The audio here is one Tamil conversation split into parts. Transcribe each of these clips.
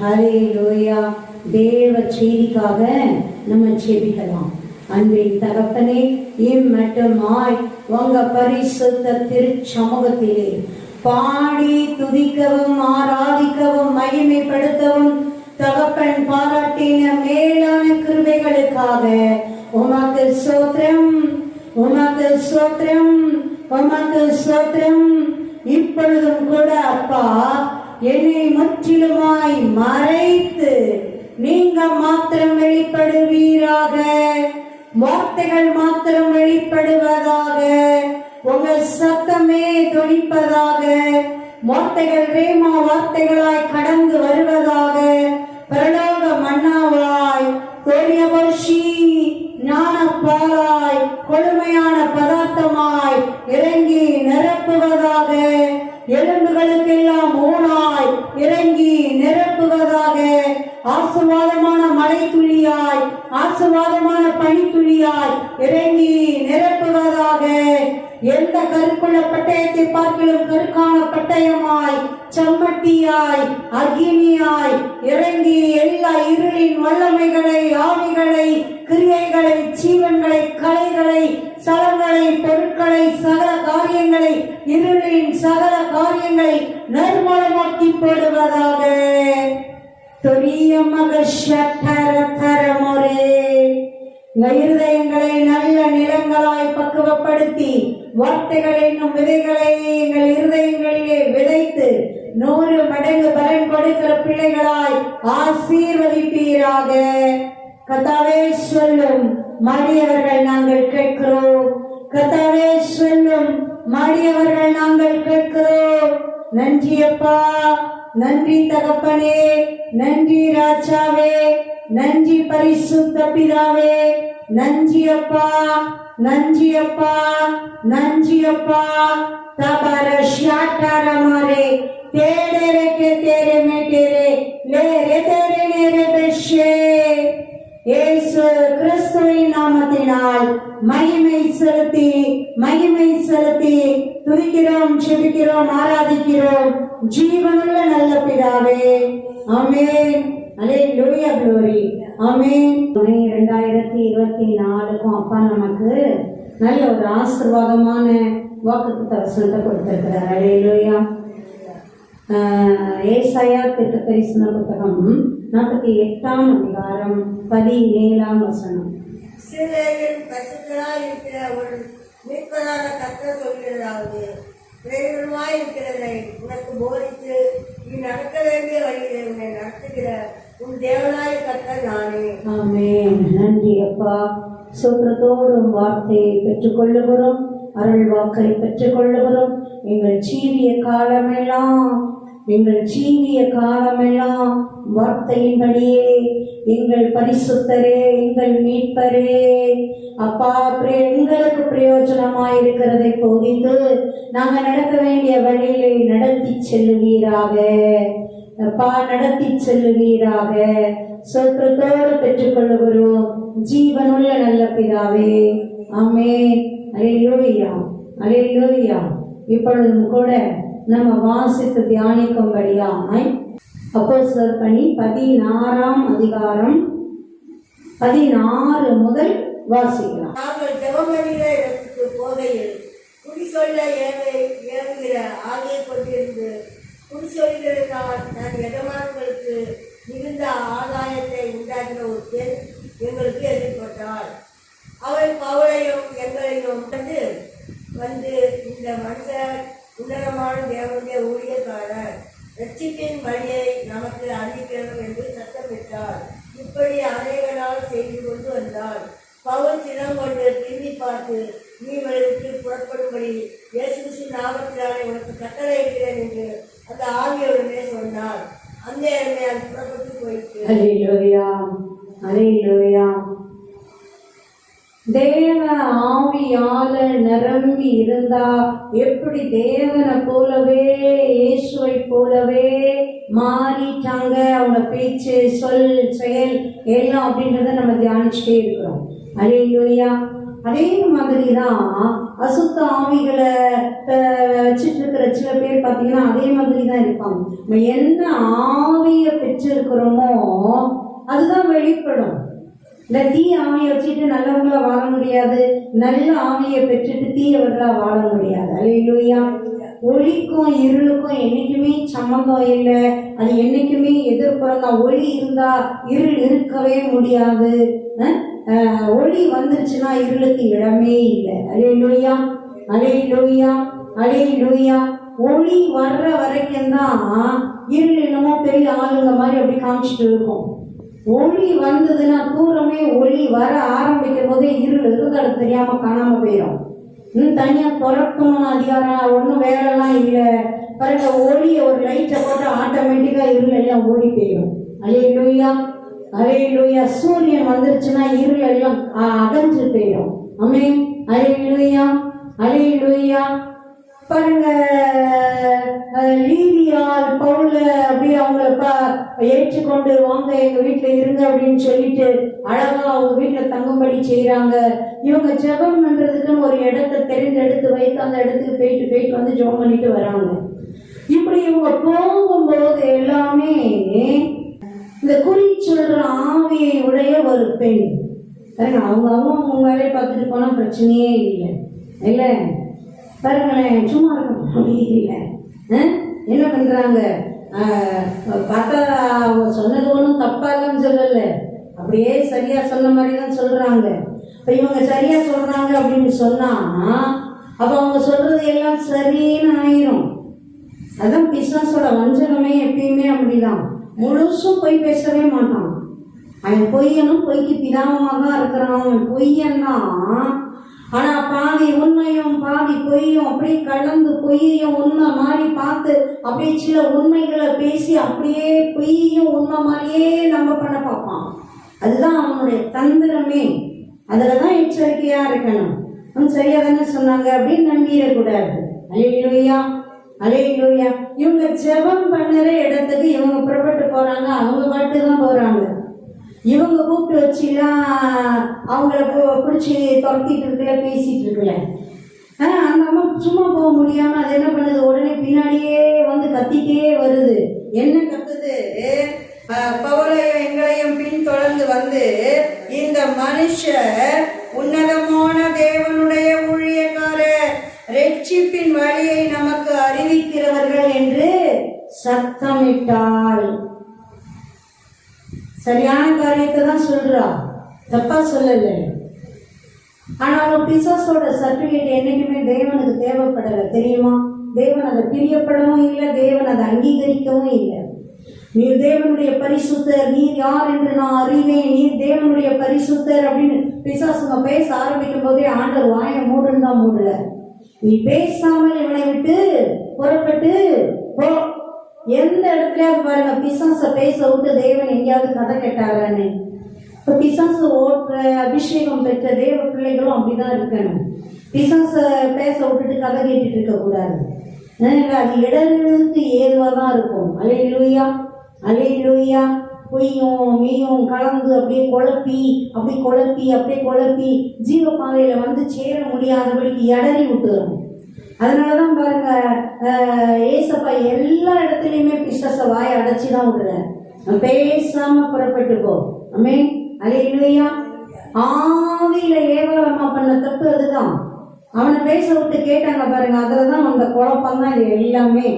ஹல்லேலூயா. தேவ செய்திக்காக நம்ம ஜெபிக்கலாம். அன்பின் தகப்பனே, இம்மட்டுமாய் உங்க பரிசுத்த திருச்சமூகத்திலே பாடி துதிக்கவும் ஆராதிக்கவும் மகிமைப்படுத்தவும் தகப்பன் பாராட்டின மேலான கிருபைகளுக்காக உமக்கு ஸ்தோத்திரம், உமக்கு ஸ்தோத்திரம், உமக்கு ஸ்தோத்திரம். இப்பொழுதும் கூட அப்பா, என்னை முற்றிலுமாய் மறைத்து நீங்க மாத்திரம் வெளிப்படுவீராக, வார்த்தைகள் மாத்திரம் வெளிப்படுவதாக, உங்க சத்தமே துணிப்பதாக, வார்த்தைகள் ரேமா வார்த்தைகளாய் கடந்து வருவதாக, பரலோக மன்னாவாய் தொரியபோஷி ஞானப்பாலாய் கொழுமையான பதார்த்தமாய் இறங்கி நிரப்புவதாக, எலும்புகளுக்கெல்லாம் ஊனாய் இறங்கி நிரப்புவதாக, ஆசீர்வாதமான மழை துளியாய் ஆசீர்வாதமான பனித்துளியாய் இறங்கி நிரப்புவதாக, எந்த கருக்குள்ள பட்டயத்தை பார்க்கிலும் கருக்கான பட்டயமாய் சம்மட்டியாய் அக்னியாய் இறங்கி எல்லா இருளின் வல்லமைகளை, ஆவிகளை, கிரியைகளை, ஜீவன்களை, கலைகளை, சலங்களை, பொருட்களை, சகல காரியங்களை, இருளின் சகல காரியங்களை நறுமணமாக்கி போடுவதாக. இருதயங்களை நல்ல நிலங்களாய் பக்குவப்படுத்தி வார்த்தைகள் என்னும் விதைகளை எங்கள் இருதயங்களிலே விதைத்து 100 மடங்கு பலன் கொடுக்கிற பிள்ளைகளாய் ஆசீர்வதிப்பீராக. கர்த்தாவே சொல்லும் மடியவர்கள் நாங்கள் கேட்கிறோம், கர்த்தாவே சொல்லும் மடியவர்கள் நாங்கள் கேட்கிறோம். நன்றி அப்பா, நன்றி தகப்பனே, நன்றி ராஜாவே, நன்றி பரிசுத்த பிதாவே, நன்றி அப்பா, நன்றி அப்பா, நன்றி அப்பா. தபர ஷாட்டரமாரே तेरे रे के तेरे में तेरे ले रे तेरे मेरे बेशे. இயேசு கிறிஸ்துவின் நாமத்தினால் மகிமை செலுத்தி துதிக்கிறோம், ஜெபிக்கிறோம், ஆராதிக்கிறோம் ஜீவனுள்ள நல்ல பிதாவே. ஆமென். அல்லேலூயா, glory. ஆமென். 2024க்கும் அப்பா நமக்கு நல்ல ஒரு ஆசீர்வாதமான வாக்குத்தத்த வசனத்தை கொடுத்திருக்கிறார். அல்லேலூயா. ஏசாயா தீர்க்கதரிசன புத்தகம் 48ஆம் அதிகாரம் 17ஆம் வசனம். இஸ்ரவேலின் பரிசுத்தராய் இருக்கிற ஒரு மீட்பரான கர்த்தர் சொல்கிறதாவது, விரைவிலுமாய் இருக்கிறதை உனக்கு போதித்து நீ நடக்க வேண்டிய வழியிலே உன்னை நடத்துகிற உன் தேவனாய் கர்த்தர் நானே. ஆமென். நன்றி அப்பா. சூத்திரத்தோடும் வார்த்தையை பெற்றுக் கொள்ளுகிறோம், அருள் வாக்கை பெற்றுக் கொள்ளுகிறோம். எங்கள் ஜீவிய காலமெல்லாம் வார்த்தையின்படியே எங்கள் பரிசுத்தரே, எங்கள் மீட்பரே அப்பா, எங்களுக்கு பிரயோஜனமாயிருக்கிறதை போதித்து நாங்கள் நடக்க வேண்டிய வழியிலே நடத்தி செல்லுவீராக அப்பா, நடத்தி செல்லுவீராக. சொற்றத்தோடு பெற்றுக்கொள்ளுகிறோம் ஜீவனுள்ள நல்ல பிதாவே. ஆமென். அல்லேலூயா, அல்லேலூயா. இப்பொழுதும் கூட நம்ம வாசித்து தியானிக்கும்படியாய் அப்போஸ்தலர் பணி 16ஆம் அதிகாரம் 16 முதல் வாசிக்கலாம். நாங்கள் ஜெபமணிகிற இடத்துக்கு போகையில் குடிசொல்ல ஏவுகிற ஆவியை கொண்டிருந்து குடிசொல்கிறதால் தன் எஜமான்களுக்கு மிகுந்த ஆதாயத்தை உண்டாக்கின ஒரு பெண் எங்களுக்கு எதிர்பட்டாள். அவள் பவுலையும் எங்களையும் வந்து இந்த மனுஷர் உன்னதமான தேவனுடைய ஊழியக்காரர், ரட்சிப்பின் வழியை நமக்கு அறிவிக்கிறோம் என்று சத்தமிட்டார். இப்படி அநேக நாள் செய்து கொண்டு வந்தாள். பவுல் சினம் கொண்டு திரும்பி பார்த்து, நீ விட்டு புறப்படும்படி இயேசு கிறிஸ்துவின் நாமத்தினாலே உனக்கு கட்டளையிடுகிறேன் என்று அந்த ஆவியோடனே சொன்னார். அந்த இடமே அது புறப்பட்டு போயிட்டு. அல்லேலூயா, அல்லேலூயா. தேவ ஆவியால நிரம்பி இருந்தா எப்படி தேவனை போலவே இயேசுவை போலவே மாறிட்டாங்க அவங்க பேச்சு, சொல், செயல் எல்லாம் அப்படின்றத நம்ம தியானிச்சுட்டே இருக்கிறோம். அல்லேலூயா. அதே மாதிரி தான் அசுத்த ஆவிகளை வச்சுட்டு இருக்கிற சில பேர் பார்த்தீங்கன்னா அதே மாதிரி தான் இருப்பாங்க. நம்ம என்ன ஆவியை பெற்றிருக்கிறோமோ அதுதான் வெளிப்படும். இந்த தீய ஆவியை வச்சுட்டு நல்லவங்களா வாழ முடியாது, நல்ல ஆவியை பெற்றுட்டு தீயவர்களா வாழ முடியாது. அல்லேலூயா. ஒளிக்கும் இருளுக்கும் என்னைக்குமே சம்மந்தம் இல்லை, அது என்னைக்குமே எதிர்ப்புறம் தான். ஒளி இருந்தா இருள் இருக்கவே முடியாது. ஒளி வந்துருச்சுன்னா இருளுக்கு இடமே இல்லை. அல்லேலூயா, அல்லேலூயா, அல்லேலூயா. ஒளி வர்ற வரைக்கும் தான் இருள் என்னமோ பெரிய ஆளுங்க மாதிரி அப்படி காமிச்சிட்டு இருக்கும். ஒளி வந்ததுன்னா தூரமே ஒளி வர ஆரம்பிக்கும் போதே இருள் இருந்தது தெரியாம காணாம போயிடும். தனியா புறக்கணும்னு அதிகாரம் ஒன்றும் வேலைலாம் இல்லை. பாருங்க, ஒளியை ஒரு லைட்டை போட்டு ஆட்டோமேட்டிக்கா இருள் எல்லாம் ஓடி போயிடும். அல்லேலூயா, அல்லேலூயா. சூரியன் வந்துருச்சுன்னா இருள் எல்லாம் அகன்று போயிடும். ஆமென். அல்லேலூயா, அல்லேலூயா. பாருங்க, லீவியால் பவுல அப்படி அவங்கள ஏற்றுக்கொண்டு வாங்க எங்க வீட்டுல இருங்க அப்படின்னு சொல்லிட்டு அழகா அவங்க வீட்டுல தங்கும்படி செய்யறாங்க. இவங்க ஜெபம் பண்றதுக்குன்னு ஒரு இடத்தை தெரிந்தெடுத்து வைத்து அந்த இடத்துக்கு போயிட்டு வந்து ஜெபம் பண்ணிட்டு வராங்க. இப்படி இவங்க போகும்போது எல்லாமே இந்த குறி சொல்ற ஆவியை உடைய ஒரு பெண். அவங்க வேலையை பார்த்துட்டு போனா பிரச்சனையே இல்லை. இல்லை பாருங்களேன், சும்மா இருக்க முடியல. என்ன பண்றாங்க, பார்த்தா சொன்னது ஒன்றும் தப்பா இல்லைன்னு சொல்லல, அப்படியே சரியா சொன்ன மாதிரி தான் சொல்றாங்க. இப்ப இவங்க சரியா சொல்றாங்க அப்படின்னு சொன்னா அப்ப அவங்க சொல்றது எல்லாம் சரின்னு ஆயிரும். அதான் பிசாசோட வஞ்சகமே எப்பயுமே அப்படிதான். முழுசும் பொய் பேசவே மாட்டான். அவன் பொய்யனும் பொய்க்கு பிதாமமா தான் இருக்கிறான். அவன் பொய்யன்னா ஆனா பாதி உண்மையும் பாதி பொய்யும் அப்படியே கலந்து பொய்யையும் உண்மை மாதிரி பார்த்து அப்படியே சில உண்மைகளை பேசி அப்படியே பொய்யையும் உண்மை மாதிரியே நம்ம பண்ண பார்ப்பான். அதுதான் அவனுடைய தந்திரமே. அதுலதான் எச்சரிக்கையா இருக்கணும். சரியா தானே சொன்னாங்க அப்படின்னு நம்பிடக்கூடாது. அல்லேலூயா, அல்லேலூயா. இவங்க ஜெபம் பண்ணுற இடத்துக்கு இவங்க புறப்பட்டு போறாங்க, அவங்க பாட்டு தான் போறாங்க. இவங்க கூப்பிட்டு வச்சுலாம் அவங்கள பிடிச்சி துரத்திட்டு இருக்கல, பேசிட்டு இருக்கல. அந்த அம்மா சும்மா போக முடியாம அது என்ன பண்ணுது, உடனே பின்னாடியே வந்து கத்திட்டே வருது. என்ன கத்துது, பவுலையும் எங்களையும் பின் தொடர்ந்து வந்து இந்த மனுஷர் உன்னதமான தேவனுடைய ஊழியக்காரர், ரட்சிப்பின் வழியை நமக்கு அறிவிக்கிறவர்கள் என்று சத்தமிட்டாள். சரியான காரியத்தை தான் சொல்றா, தப்பா சொல்லல. ஆனாலும் பிசாசோட சர்டிபிகேட் என்னைக்குமே தேவனுக்கு தேவைப்படலை தெரியுமா? தேவன் அதை பிரியப்படவும் இல்லை, தேவன் அதை அங்கீகரிக்கவும் இல்லை. நீர் தேவனுடைய பரிசுத்தர், நீர் யார் என்று நான் அறிவேன், நீர் தேவனுடைய பரிசுத்தர் அப்படின்னு பிசாசுங்க பேச ஆரம்பிக்கும் போதே ஆண்டவர் வாயை மூடுன்னு தான் மூடுற. நீ பேசாமல் இவனை விட்டு புறப்பட்டு போ. எந்த இடத்துலயாவது பாருங்க, பிசாச பேச விட்டு தேவன் எங்கேயாவது கதை கேட்டாரான்னு. இப்ப பிசாசு ஓட்டுற அபிஷேகம் பெற்ற தேவ பிள்ளைகளும் அப்படிதான் இருக்கணும். பிசாச பேச விட்டுட்டு கதை கேட்டுட்டு இருக்க கூடாது. அது இடர்களுக்கு ஏதுவா தான் இருக்கும். அல்லேலூயா, அல்லேலூயா. பொய்யும் மெய்யும் கலந்து அப்படியே குழப்பி ஜீவ பாதையில வந்து சேர முடியாதபடிக்கு இடறி விட்டுரும். அதனாலதான் பாருங்க, ஏசப்பா எல்லா இடத்துலயுமே பிசாச வாயை அடைச்சிதான் விடுறேன், பேசாம புறப்பட்டு போ. ஆமென், அல்லேலூயா. ஆவியில ஏவாளமா பண்ண தப்பு அதுதான். அவனை பேச விட்டு கேட்டாங்க பாருங்க, அதுலதான் அந்த குழப்பம் தான் இது எல்லாமே.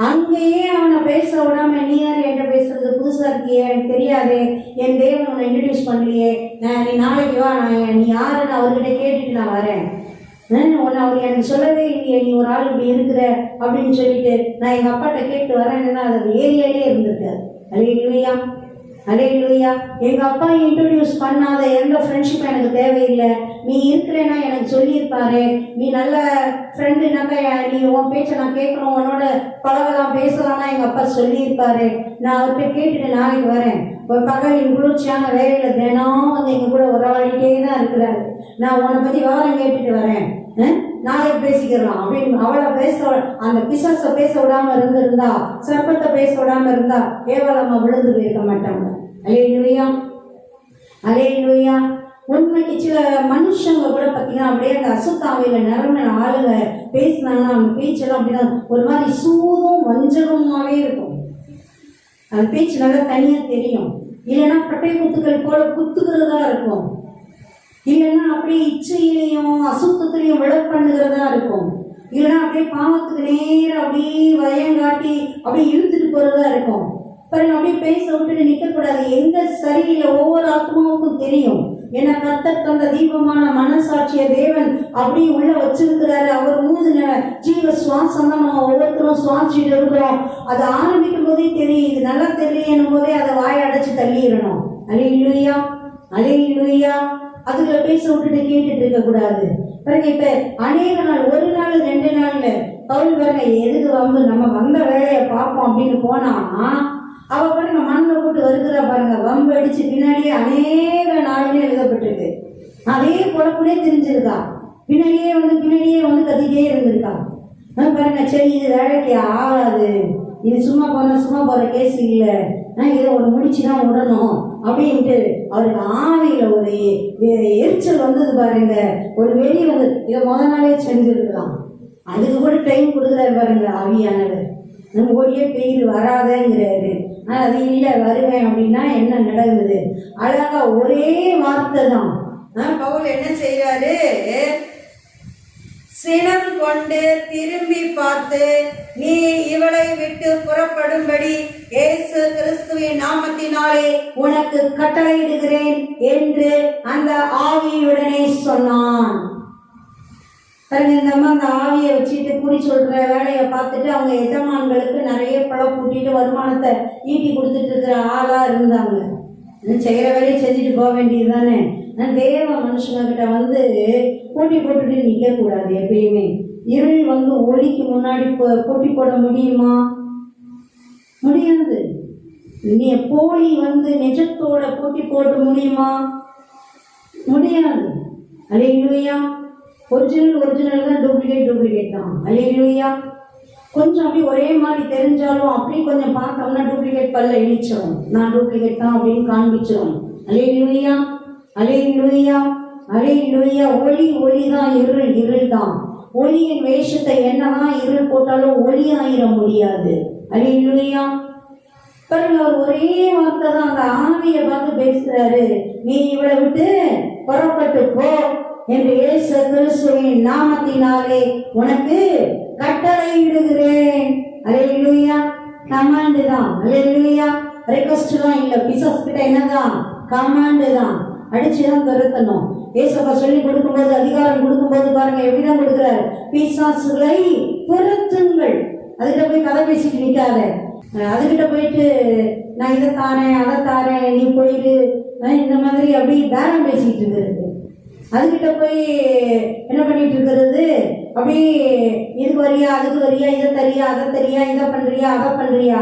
அங்கேயே அவனை பேச விடாம, நீ யாரு என்கிட்ட பேசுறது, புதுசா இருக்கியே, எனக்கு தெரியாது, என் தேவன் உன்னை இன்ட்ரடியூஸ் பண்ணலையே, நீ நாளைக்கு வா, நீ யாருன்னு அவர்கிட்ட கேட்டுட்டு நான் வரேன், உன்னை அவர் எனக்கு சொல்லவே இல்லையே, நீ ஒரு ஆள் இப்படி இருக்கிற அப்படின்னு சொல்லிட்டு நான் எங்க அப்பாட்ட கேட்டு வரேன்னா அது ஏரியாலே இருந்திருக்காரு. அல்லேலூயா, அல்லேலூயா. எங்க அப்பா இன்ட்ரோடியூஸ் பண்ணாத எந்த ஃப்ரெண்ட்ஷிப் எனக்கு தேவையில்லை, நீ இருக்கிறேன்னா எனக்கு சொல்லியிருப்பாரு, நீ நல்ல ஃப்ரெண்டுனாக்கா நீ உன் பேச்சை நான் கேட்கணும், உன்னோட பழகலாம் பேசலாம்னா எங்க அப்பா சொல்லியிருப்பாரு. நான் அவர்கிட்ட கேட்டுட்டு நாளைக்கு வரேன். ஒரு பகலின் குளிர்ச்சியான வேலையில தினம் வந்து எங்க கூட உறவாடிட்டே தான் இருக்கிறாரு. நான் உன்னை பத்தி விவரம் கேட்டுட்டு வரேன், நாளைக்கு பேசிக்கலாம் அப்படின்னு அவளை பேச, அந்த பிசாச பேச விடாம இருந்திருந்தா, சர்ப்பத்தை பேச விடாம இருந்தா ஏவாளம்மா விழுந்து போயிருக்க மாட்டாங்க. அல்லேலூயா, அல்லேலூயா. உண்மைக்கு சில மனுஷங்க கூட பார்த்தீங்கன்னா அப்படியே அந்த அசுத்தாவையில நிரம்பின ஆளுங்க பேசினாங்கன்னா அவங்க பேச்செல்லாம் அப்படிதான் ஒரு மாதிரி சூதும் வஞ்சகமாவே இருக்கும். அந்த பேச்சு நல்லா தனியா தெரியும். இல்லைன்னா பட்டை குத்துக்கள் போல குத்துக்கிறதா இருக்கும். இல்லைன்னா அப்படியே இச்சையிலையும் அசுத்தத்திலையும் விளப்பண்ணுகிறதா இருக்கும். இல்லைன்னா அப்படியே பாவத்துக்கு நேரம் அப்படியே வயங்காட்டி அப்படியே இழுத்துட்டு போறதா இருக்கும். பாருங்க, அப்படியே பேச விட்டுட்டு நிற்கக்கூடாது. எங்க சரியில்லை ஒவ்வொரு ஆத்மாவுக்கும் தெரியும். ஏன்னா கர்த்தர் தந்த தீபமான மனசாட்சிய தேவன் அப்படியே உள்ள வச்சிருக்கிறாரு. அவர் ஊதின ஜீவ சுவாசம் தான் நம்ம ஒவ்வொருத்தரும் சுவாசிட்டு இருக்கிறோம். அது ஆரம்பிக்கும் போதே தெரியும். இது நல்லா தெரியணும் போதே அதை வாயை அடைச்சு தள்ளிடணும். அல்லேலூயா, அல்லேலூயா. அதுல பேச விட்டுட்டு கேட்டுட்டு இருக்க கூடாது. பாருங்க, இப்ப அநேக நாள், ஒரு நாள் 2 நாள்ல பவுல் பாருங்க, எதுக்கு வந்து நம்ம வந்த வேலையை பார்ப்போம் அப்படின்னு போனா அவ பாருங்க மண்ணில் போட்டு வருகிறா பாருங்க. வம்பு அடிச்சு பின்னாடியே அநேக நாள்னு எழுதப்பட்டிருக்கு. அதே குழப்பனே தெரிஞ்சிருக்கா. பின்னாடியே வந்து கத்திட்டே இருந்திருக்கா. பாருங்க, சரி இது வேலைக்கு ஆகாது, இது சும்மா போற கேஸ் இல்லை, இதை ஒரு முடிச்சுதான் விடணும் அப்படின்ட்டு அவருக்கு ஆவியில ஒரு எரிச்சல் வந்தது பாருங்க. ஒரு வெறி வந்து இதை நாளே செஞ்சிருக்கலாம். அதுக்கு கூட டைம் கொடுக்குறாரு பாருங்க ஆவியானவர். நம்ம ஓடியே பெய்து வராதேங்கிறாரு. அது இல்லை, வருவேன் அப்படின்னா என்ன நடக்குது? அழகா ஒரே வார்த்தை தான். பவுல் என்ன செய்யறாரு? சினம் கொண்டு திரும்பி பார்த்து, நீ இவளை விட்டு புறப்படும்படி இயேசு கிறிஸ்துவின் நாமத்தினாலே உனக்கு கட்டளையிடுகிறேன் என்று அந்த ஆவியுடனே சொன்னான். இந்த அம்மா அந்த ஆவியை வச்சுட்டு குறி சொல்ற வேலையை பார்த்துட்டு அவங்க எஜமான்களுக்கு நிறைய பழம் கூட்டிட்டு வருமானத்தை ஈட்டி கொடுத்துட்டு இருக்கிற ஆளா இருந்தாங்க. செய்கிற வேலையை செஞ்சுட்டு போக வேண்டியது தானே. தேவ மனுஷங்க கிட்ட வந்து போட்டி போட்டுட்டு நிற்க கூடாது. எப்பயுமே இருள் வந்து ஒளிக்கு முன்னாடி போட்டி போட முடியுமா? முடியாது. நீ போலி வந்து நிஜத்தோட போட்டி போட முடியுமா? முடியாது. அல்லேலூயா. ஒரிஜினல் தான், டூப்ளிகேட் தான். அல்லேலூயா. கொஞ்சம் அப்படி ஒரே மாதிரி தெரிஞ்சாலும் அப்படி கொஞ்சம் பார்த்தோம்னா டூப்ளிகேட் பல்ல இழிச்சிடும். நான் டூப்ளிகேட் தான் அப்படின்னு காண்பிச்சிடும். அல்லேலூயா, அல்லேலூயா, அல்லேலூயா. ஒளி தான், இருள் தான். ஒளியின் வேஷத்தை என்னதான் இருள் போட்டாலும் ஒளி ஆயிர முடியாது. அல்லேலூயா. பாருங்க, அவர் ஒரே வார்த்தை தான் அந்த ஆவியை பார்த்து பேசுறாரு. நீ இவளை விட்டு புறப்பட்டு போ என்று இயேசு கிறிஸ்துவின் நாமத்தினாலே உனக்கு கட்டளையிடுகிறேன். அல்லேலூயா. கமாண்ட் தான். அல்லேலூயா. ரிக்வெஸ்ட் தான் இல்ல. பிசாஸ் கிட்ட என்னதான்? கமாண்ட் தான். அடிச்சுதான் துரத்தணும். ஏசப்பா சொல்லி கொடுக்கும்போது, அதிகாரம் கொடுக்கும்போது பாருங்க எப்படிதான் கொடுக்குறாரு. பிசாசுகளை துரத்துங்கள். அதுகிட்ட போய் கதை பேசிட்டு நிற்காத. அதுகிட்ட போயிட்டு நான் இதை தாரேன் அதை தாரேன் நீ போயிட்டு இந்த மாதிரி அப்படி பேரம் பேசிட்டு இருக்கிறது. அதுகிட்ட போய் என்ன பண்ணிட்டு இருக்கிறது? அப்படி இதுக்கு வரியா அதுக்கு வரியா, இதை தரியா அதை தரியா, இதை பண்றியா அதை பண்றியா.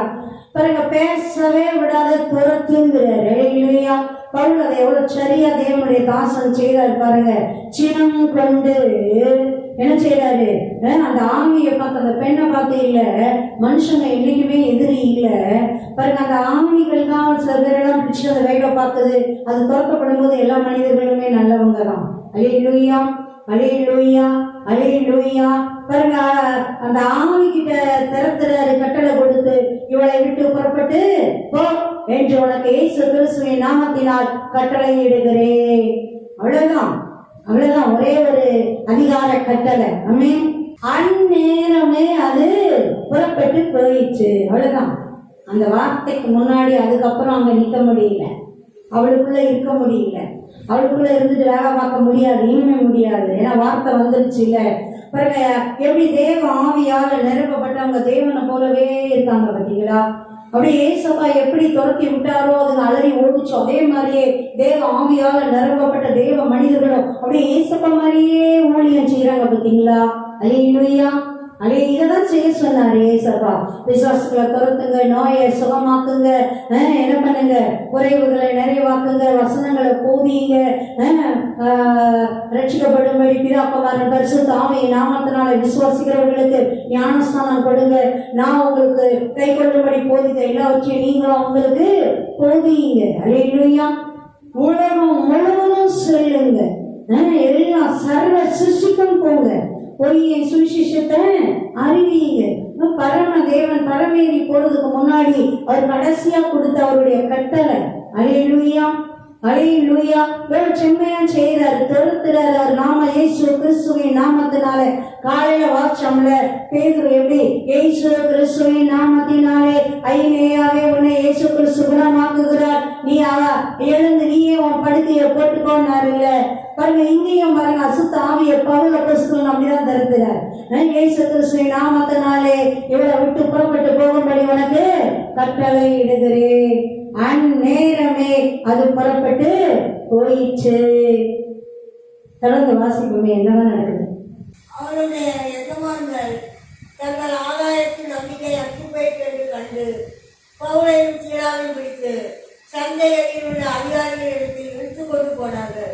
பாருங்க, பேசவே விடாத துரத்துங்கிறாரு. இல்லையா? பவுல் அதை எவ்வளவு சரியா தேவனுடைய தாசன் செய்யறாரு பாருங்க. சினம் கொண்டு என்ன செய்யறாரு? அந்த ஆவியை பார்த்து, அந்த பெண்ணை பார்த்து இல்ல, மனுஷங்க என்னைக்குமே எதிரி இல்ல. பாருங்க, அந்த ஆவிகள் தான் சில பேரெல்லாம் பிடிச்சி அந்த வேலை பார்த்தது. அது துரத்தப்படும் போது எல்லா மனிதர்களுமே நல்லவங்க தான். அல்லேலூயா, அல்லேலூயா, அல்லேலூயா. பாருங்க, அந்த ஆவி கிட்ட திறத்துறாரு கட்டளை கொடுத்து, இவளை விட்டு புறப்பட்டு போ என்று உனக்கு இயேசு கிறிஸ்துவின் நாமத்தினால் கட்டளையிடுகிறேன். அவ்வளவுதான், அவ்வளவுதான். ஒரே ஒரு அதிகார கட்டளை. ஆமென். அந்நேரமே அது புறப்பட்டு போயிடுச்சு. அவ்வளவுதான். அந்த வார்த்தைக்கு முன்னாடி அதுக்கப்புறம் அங்க நிற்க முடியல. அவளுக்குள்ள இருக்க முடியல. அவளுக்குள்ள இருந்துட்டு வேலை பார்க்க முடியாது. இனிமே முடியாது. ஏன்னா வார்த்தை வந்துருச்சு இல்ல. பாருங்க, எப்படி தேவ ஆவியால நிரப்பப்பட்டவங்க தேவனை போலவே இருக்காங்க. பார்த்தீங்களா? அப்படியே ஏசப்பா எப்படி துரத்தி விட்டாரோ அதுங்க அலறி ஓடிச்சோ, அதே மாதிரியே தேவ ஆவியால நிரப்பப்பட்ட தேவ மனிதர்களும் அப்படியே ஏசப்பா மாதிரியே ஊழியம் செய்யறாங்க. பார்த்தீங்களா? அல்லேலூயா. அதே இதைதான் செய்ய சொன்னாரு ஏசப்பா. விசுவாசங்களை துரத்துங்க, நோயை சுகமாக்குங்க, என்ன பண்ணுங்க, குறைவுகளை நிறைவாக்குங்க, வசனங்களை போதிங்க, ரட்சிக்கப்படும்படி பிதாப்பமார் பரிசுத்த ஆவியின் நாமத்தினால விசுவாசிக்கிறவர்களுக்கு ஞானஸ்தானம் கொடுங்க. நான் உங்களுக்கு கை கொள்ளும்படி போதித்த எல்லாவற்றையும் நீங்களும் அவங்களுக்கு போதிங்க. அல்லேலூயா. உலகம் முழுவதும் சொல்லுங்க. எல்லாம் சர்வ சிருஷ்டிக்கும் போங்க, போய் என் சுவிசேஷத்தை அறிவியுங்க. பரம தேவன் பரமேறி போறதுக்கு முன்னாடி அவர் கடைசியா கொடுத்த அவருடைய கட்டளை. அல்லேலூயா, அல்லேலூயா. எவ்வளவு செம்மையா செய்யறாரு, தொடுத்துறாரு. நாம இயேசு கிறிஸ்துவின் நாமத்தினாலே காலையில வாச்சோம்ல, பேதுரு எப்படி இயேசு கிறிஸ்துவின் நாமத்தினாலே ஐநேயாவே உன்னை இயேசு கிறிஸ்து குணமாக்குகிறார், நீ எழுந்து நீயே உன் படுக்கையை போட்டுக்கோன்னாரு இல்ல. பாருங்க, இங்கேயும் பாருங்க, அசுத்த ஆவிய பவுல் அப்போஸ்தலன் அப்படிதான் தருகிறார். இயேசு கிறிஸ்துவின் நாமத்தினாலே இவளை விட்டு புறப்பட்டு போகும்படி உனக்கு கட்டளை இடுகிறேன். அந்நேரமே அது புறப்பட்டு போயிற்று. தொடர்ந்து வாசிப்போமே, என்னதான் நடக்குது. அவருடைய எஜமான்கள் தங்கள் ஆதாயத்தின் நம்பிக்கை அற்றுப்போயிற்று என்று கண்டு பவுலையும் சீலாவையும் பிடித்து சந்தையில் உள்ள அதிகாரிகளிடத்தில் இழுத்து கொண்டு போனார்கள்.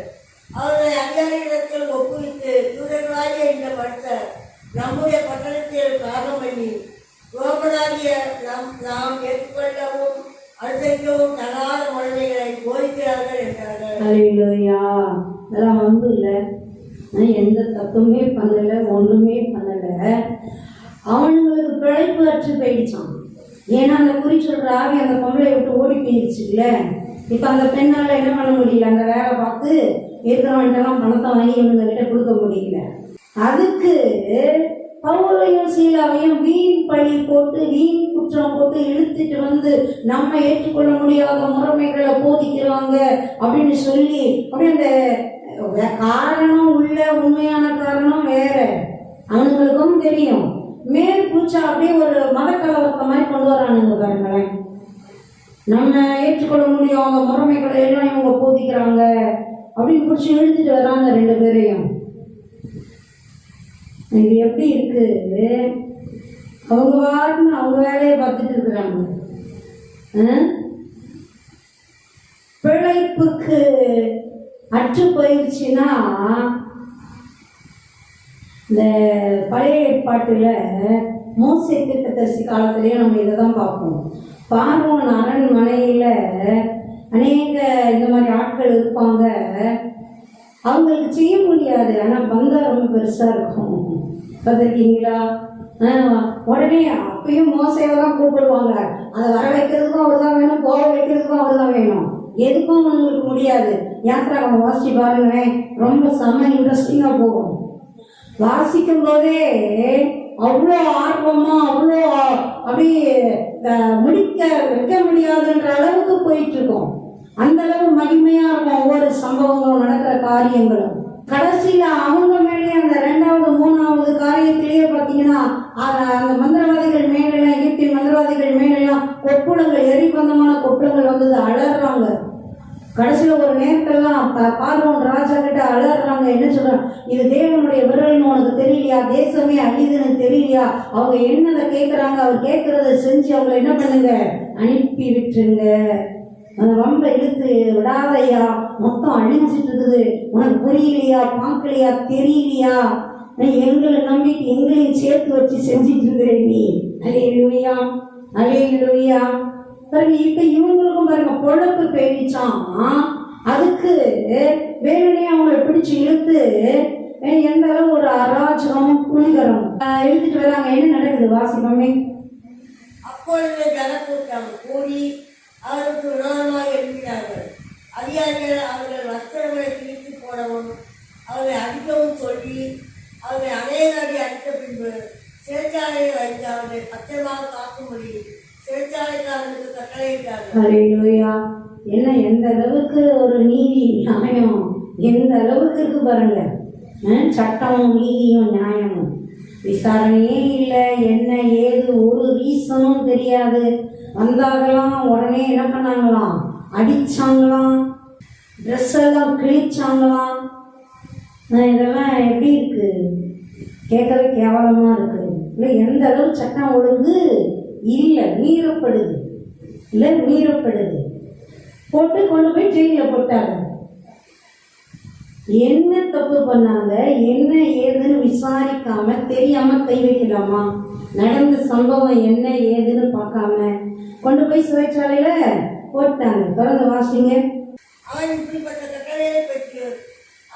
அவர்களை அதிகாரிகளிடத்தில் ஒப்புவித்து, யூதர்களாகிய இந்த மனுஷர் நம்முடைய பட்டணத்தில் காரணம் பண்ணி ரோமனாகிய நாம் ஏற்றுக்கொள்ளவும் அனுசரிக்கவும் தகாத முறைமைகளை போதிக்கிறார்கள் என்றார்கள். அல்லேலூயா. அதெல்லாம் வந்து இல்லை, எந்த தப்புமே பண்ணல, ஒண்ணுமே பண்ணல. அவனுங்களுக்கு பிழைப்பு அற்று போயிடுச்சான். ஏன்னா அந்த குறி சொல்ற ஆவி அந்த பொம்பளை விட்டு ஓடி போயிடுச்சுல்ல. இப்ப அந்த பெண்ணால என்ன பண்ண முடியல, அந்த வேலை பார்த்து இருக்கிறவன்ட்டெல்லாம் பணத்தை வாங்கி இவங்க கிட்ட கொடுக்க முடியல. அதுக்கு பவுலையும் சீலாவையும் வீண் பழி போட்டு வீண் குற்றம் போட்டு இழுத்துட்டு வந்து நம்ம ஏற்றுக்கொள்ள முடியாத முறைமைகளை போதிக்கிறாங்க அப்படின்னு சொல்லி, அப்படியே அந்த காரணம் உள்ள உண்மையான காரணம் வேற அவனுங்களுக்கும் தெரியும். மேற்பூச்சா அப்படியே ஒரு மத கலவரத்தை மாதிரி கொண்டு வரானுங்க பாருங்களேன். நம்ம ஏற்றுக்கொள்ள முடியாத முறைமைகளை எல்லாம் இவங்க போதிக்கிறாங்க அப்படின்னு பிடிச்சி இழுத்துட்டு வராங்க ரெண்டு பேரையும். இது எப்படி இருக்கு, அவங்க வாட்டின்னு அவங்க வேலையை பார்த்துட்டு இருக்கிறாங்க. பிழைப்புக்கு அற்று போயிடுச்சுன்னா, இந்த பழைய ஏற்பாட்டுல மோசே தீர்க்கதரிசி காலத்திலேயே நம்ம இதை தான் பார்ப்போம். பார்வோன் அரண்மனையில அநேக இந்த மாதிரி ஆட்கள் இருப்பாங்க, அவங்களுக்கு செய்ய முடியாது. ஆனால் பந்தா ரொம்ப பெருசா இருக்கும், பார்த்துருக்கீங்களா? உடனே அப்பயும் மோசையை தான் கூப்பிடுவாங்க. அதை வர வைக்கிறதுக்கும் அவர் தான் வேணும், போக வைக்கிறதுக்கும் அவர் தான் வேணும். எதுக்கும் அவங்களுக்கு முடியாது. யாத்திராகம் வாசிச்சு பாருங்களேன், ரொம்ப செம்ம இன்ட்ரெஸ்டிங்கா போகும். வாசிக்கும் போதே அவ்வளோ ஆர்வமா, அவ்வளோ அப்படியே முடிக்க வைக்க முடியாதுன்ற அளவுக்கு போயிட்டு இருக்கோம். அந்த அளவு மகிமையா இருக்கும் ஒவ்வொரு சம்பவங்களும், நடக்கிற காரியங்களும். கடைசியில அவங்க மேலே அந்த 2வது 3வது காரியத்திலேயே பார்த்தீங்கன்னா, அந்த மந்திரவாதிகள் மேலாம், எகிப்தின் மந்திரவாதிகள் மேலாம் கொப்புளங்கள், எரிபந்தமான கொப்புளங்கள் வந்தது. அலறாங்க. கடைசியில ஒரு நேரத்தெல்லாம் பார்வோன் ராஜா கிட்ட அலறாங்க. என்ன சொல்றாங்க, இது தேவனுடைய விரல்னு உனக்கு தெரியலையா, தேசமே அழிதுன்னு தெரியலையா? அவங்க என்னதை கேட்கறாங்க, அவர் கேட்கறத செஞ்சு அவங்களை என்ன பண்ணுங்க, அனுப்பி விட்டுருங்க. அந்த ரொம்ப இழுத்து விடாதையா, மொத்தம் அழிஞ்சிட்டு இருக்குது, உனக்கு புரியலையா, பார்க்கலையா, தெரியலையா? எங்களை நம்பிட்டு எங்களையும் சேர்த்து வச்சு செஞ்சிட்டு இருக்கிறேன் நீ. அல்லேலூயா, அல்லேலூயா. பாருங்க, இப்ப இவங்களுக்கும் பாருங்க பொழப்பு போயிடுச்சான். அதுக்கு வேணுனே அவங்களை பிடிச்சு இழுத்து எந்த அளவு ஒரு அராஜகம் துணிகரம் இழுத்துட்டு வராங்க. என்ன நடக்குது வாசிப்போமே. அப்பொழுது ஜனக்கூட்டம் கூடி அவருக்கு விரோதமாக எழுப்பினார்கள். அதிகாரிகள் அவர்கள் வஸ்திரங்களை கிழித்து போடவும் அவரை அடிக்கவும் சொல்லி அவரை அநேக அடி அடித்த பின்பு சிறைச்சாலையை வைத்து அவரை பத்திரமாக காக்கும்படி சிறைச்சாலைக்காரர்களுக்கு கட்டளையிட்டார்கள். என்ன எந்த அளவுக்கு ஒரு நீதி நியாயம், எந்த அளவுக்கு இருக்கு பாருங்க. சட்டமும் நீதியும் நியாயமும், விசாரணையே இல்லை, என்ன ஏது ஒரு ரீசனும் தெரியாது. வந்தாங்களாம், உடனே என்ன பண்ணாங்களாம், அடிச்சாங்களாம், ட்ரெஸ் எல்லாம் கிழிச்சாங்களாம். இதெல்லாம் எப்படி இருக்கு, கேட்கவே கேவலமா இருக்கு. இல்லை எந்த அளவு சட்டம் ஒழுங்கு இல்லை, மீறப்படுது, இல்லை மீறப்படுது. போட்டு கொண்டு போய் ஜெயிலில் போட்டாங்க. என்ன தப்பு பண்ணாங்க, என்ன ஏதுன்னு விசாரிக்காம தெரியாம கை வைக்கலாமா? நடந்த சம்பவம் என்ன ஏதுன்னு பார்க்காம கொண்டு போய் சிறைச்சாலையில போட்டாங்க. தொடர்ந்து வாசிங்க. அவன் இப்படிப்பட்ட கட்டளையை பெற்று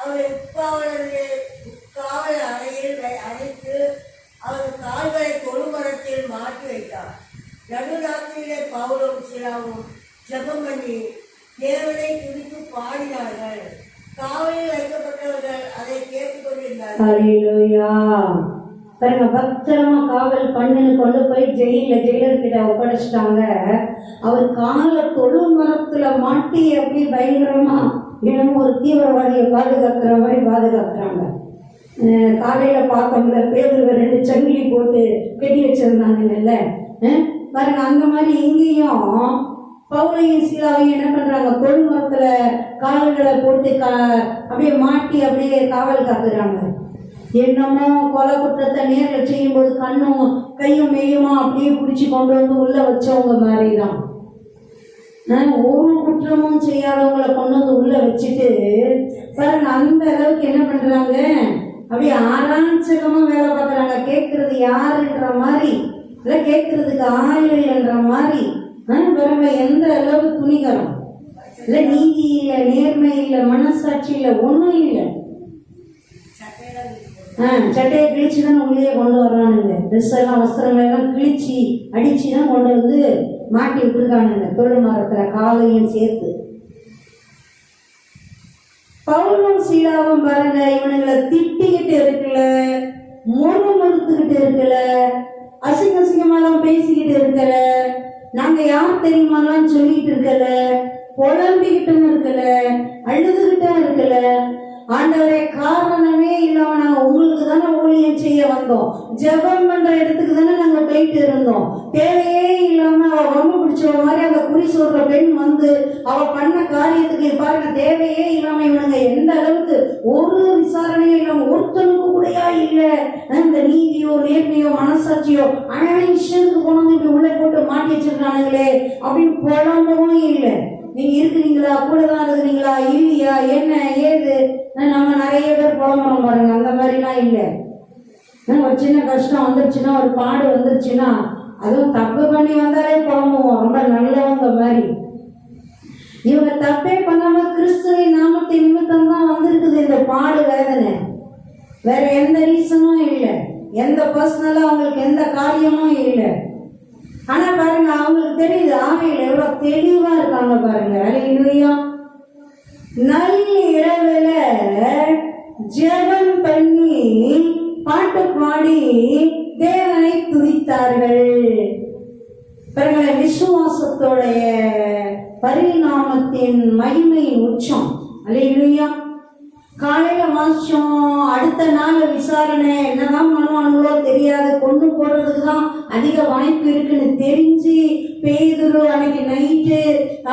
அவரை உட்காவல் அறையில் அடைத்து அவர் கால்களை தொழுமரத்தில் மாட்டி வைத்தார். நடுராத்திரியிலே பவுலும் சிலாவும் ஜெபம் பண்ணி தேவனை துதித்து பாடினார்கள். காவலில் வைக்கப்பட்டவர்கள் அதை கேட்டுக்கொண்டிருந்தார்கள். பத்திரமா காவல் பண்ணுன்னு கொண்டு போய் ஜெயிலர்கிட்ட ஒப்படைச்சிட்டாங்க. அவர் கால தொழு மரத்துல மாட்டி அப்படி பயங்கரமா இன்னமும் ஒரு தீவிரவாதியை பாதுகாக்கிற மாதிரி பாதுகாக்கிறாங்க. காலையில பார்த்தோம்ல, பேதுருவை 2 சங்கிலி போட்டு கட்டி வச்சிருந்தாங்கல்ல பாருங்க. அந்த மாதிரி இங்கேயும் பவுலையும் சீலாவையும் என்ன பண்றாங்க, தொழு மரத்துல கால்களை போட்டு அப்படியே மாட்டி அப்படியே காவல் காக்குறாங்க. என்னமோ கொலை குற்றத்தை நேரில் செய்யும் போது கண்ணும் கையும் மெய்யுமா அப்படியே பிடிச்சி கொண்டு வந்து உள்ள வச்சவங்க மாதிரிதான். ஒரு குற்றமும் செய்யாதவங்களை கொண்டு வந்து உள்ள வச்சுட்டு பாருங்க, அந்த அளவுக்கு என்ன பண்றாங்க, அப்படியே ஆராய்ச்சகமா வேலை பார்க்கறாங்க. கேட்கறது யாருன்ற மாதிரி இல்ல, கேட்கறதுக்கு ஆயுள்ன்ற மாதிரி பாருங்க. எந்த அளவு துணிகரம் இல்ல, நீதி இல்லை, நேர்மை இல்லை, மனசாட்சி இல்லை, ஒன்றும் இல்லை. சட்டையை கிழிச்சு தான் உள்ளே கொண்டு வர்றானுங்க. ட்ரெஸ் எல்லாம் வஸ்திரங்கள் எல்லாம் கிழிச்சு அடிச்சு தான் கொண்டு வந்து மாட்டி விட்டுருக்கானுங்க தொழு மரத்துல காலையும் சேர்த்து. பவுலும் சீலாவும் பாருங்க, இவனுங்களை திட்டிக்கிட்டு இருக்கல, முறுமுறுத்துக்கிட்டு இருக்கல, அசிங்க அசிங்கமாலாம் பேசிக்கிட்டு இருக்கல, நாங்க யார் தெரியுமாலாம் சொல்லிட்டு இருக்கல, புலம்பிக்கிட்டும் இருக்கல, அழுதுகிட்டும் இருக்கல. ஆண்டவரே, காரணமே இல்லாம நாங்க உங்களுக்கு தானே ஊழியம் செய்ய வந்தோம், ஜெபம் பண்ற இடத்துக்கு தானே நாங்க போயிட்டு இருந்தோம். தேவையே இல்லாம அவ ரொம்ப பிடிச்ச மாதிரி அந்த குறி சொல்ற பெண் வந்து அவ பண்ண காரியத்துக்கு பாருங்க, தேவையே இல்லாம இவனுங்க எந்த அளவுக்கு ஒரு விசாரணையும் இல்லாம ஒருத்தனுக்கு கூடயா இல்ல இந்த நீதியோ நேர்மையோ மனசாட்சியோ அனைவருக்கு கொண்டு இப்படி உள்ள போட்டு மாட்டி வச்சிருக்கானுங்களே அப்படின்னு புலம்பவும் இல்லை. நீங்க இருக்கிறீங்களா, கூடதான் இருக்கிறீங்களா, இல்லையா, என்ன ஏது, நம்ம நிறைய பேர் புலம்புறோம் பாருங்க. அந்த மாதிரிலாம் இல்லை. ஒரு சின்ன கஷ்டம் வந்துருச்சுன்னா, ஒரு பாடு வந்துருச்சுன்னா, அதுவும் தப்பு பண்ணி வந்தாலே புலம்புவோம், ரொம்ப நல்லவங்க மாதிரி. இவங்க தப்பே பண்ணாம கிறிஸ்துவின் நாமத்தின் நிமித்தம் தான் வந்திருக்குது இந்த பாடு வேதனை. வேற எந்த ரீசனும் இல்லை, எந்த பர்சனலா அவங்களுக்கு எந்த காரியமும் இல்லை. ஆனா பாருங்க, அவங்களுக்கு தெரியுது ஆமையில எவ்வளவு தெளிவா இருக்காங்க பாருங்க. அல்லேலூயா. நல்ல இரவுல ஜெபம் பண்ணி பாட்டு பாடி தேவனை துதித்தார்கள். பாருங்க, விசுவாசத்தோடைய பரிணாமத்தின் மகிமையின் உச்சம். அல்லேலூயா. காலையில வாசிச்சோம், அடுத்த நாள் விசாரணை என்னதான் பண்ணுவானுங்களோ தெரியாது, கொண்டு போடுறதுக்கு தான் அதிக வாய்ப்பு இருக்குன்னு தெரிஞ்சு பேதுரு அன்னைக்கு நைட்டு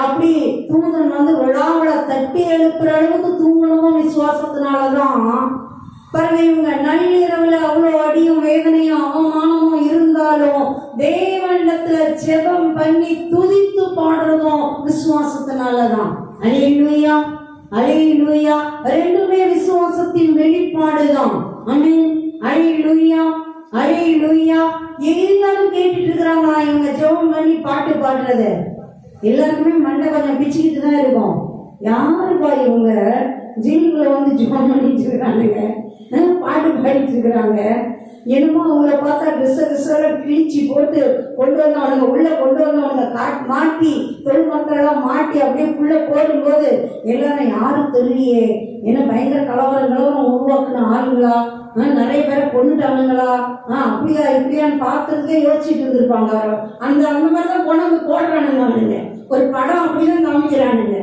அப்படி தூதன் வந்து விழாவில தட்டி எழுப்புற அளவுக்கு தூங்கணும் விசுவாசத்தினாலதான். பாருங்க, இவங்க நள்ளிரவுல அவ்வளோ அடியும் வேதனையும் அவமானமும் இருந்தாலும் தேவனிடத்துல ஜெபம் பண்ணி துதித்து பாடுறதும் விசுவாசத்தினாலதான். அல்லேலூயா, அல்லேலூயா. ரெண்டுமே விசுவாசத்தின் வெளிப்பாடுதான். ஆமென். அல்லேலூயா, அல்லேலூயா. எல்லாரும் கேட்டுட்டு இருக்கிறாங்களா இவங்க ஜெபம் பண்ணி பாட்டு பாடுறது? எல்லாருக்குமே மண்டை கொஞ்சம் பிச்சுக்கிட்டு தான் இருக்கும். யாருப்பா இவங்க ஜெயிலுக்குள்ள வந்து ஜெபம் பண்ணிட்டு இருக்கிறானுங்க, பாட்டு பாடிட்டு இருக்கிறாங்க, என்னமோ அவங்கள பார்த்தா ட்ரெஸ்ஸை கிழிச்சு போட்டு கொண்டு வந்தவனுங்க உள்ள கொண்டு வந்தவனுங்க மாட்டி தொழில்மக்களெல்லாம் மாட்டி அப்படியே உள்ள போடும்போது எல்லாரும் யாரும் தெரியலையே, என்ன பயங்கர கலவரம் உருவாக்குன ஆளுங்களா, நிறைய பேரை கொண்டுட்டானுங்களா, அப்படியா இப்படியான்னு பார்க்கறதுக்கே யோசிச்சுட்டு இருந்திருப்பாங்க. அந்த மாதிரிதான் கொண்டு போடுறானுங்க அவனுங்க, ஒரு படம் அப்படிதான் காமிக்கிறானுங்க.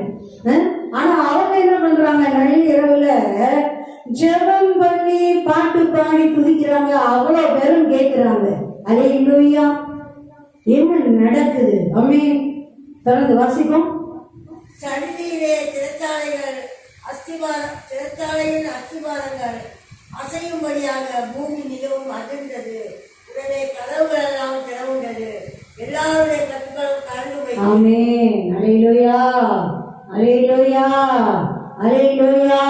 ஆனா அவங்க என்ன பண்றாங்க, நடுவில் இரவுல ஜெபம் பண்ணி பாட்டு பாடி துதிக்கிறாங்க. அவ்வளோ பேரும் கேட்கிறாங்க. அல்லேலூயா. என்ன நடக்குது? ஆமென். தொடர்ந்து வாசிப்போம். சடுதியிலே சிறைச்சாலையின் அஸ்திபாரங்கள் அசையும்படியாக பூமி மிகவும் அதிர்ந்தது. உடனே கதவுகள் எல்லாம் திறவுண்டது, எல்லாருடைய கட்டுகளும் கலந்து போய். ஆமென். அல்லேலூயா, அல்லேலூயா, அல்லேலூயா.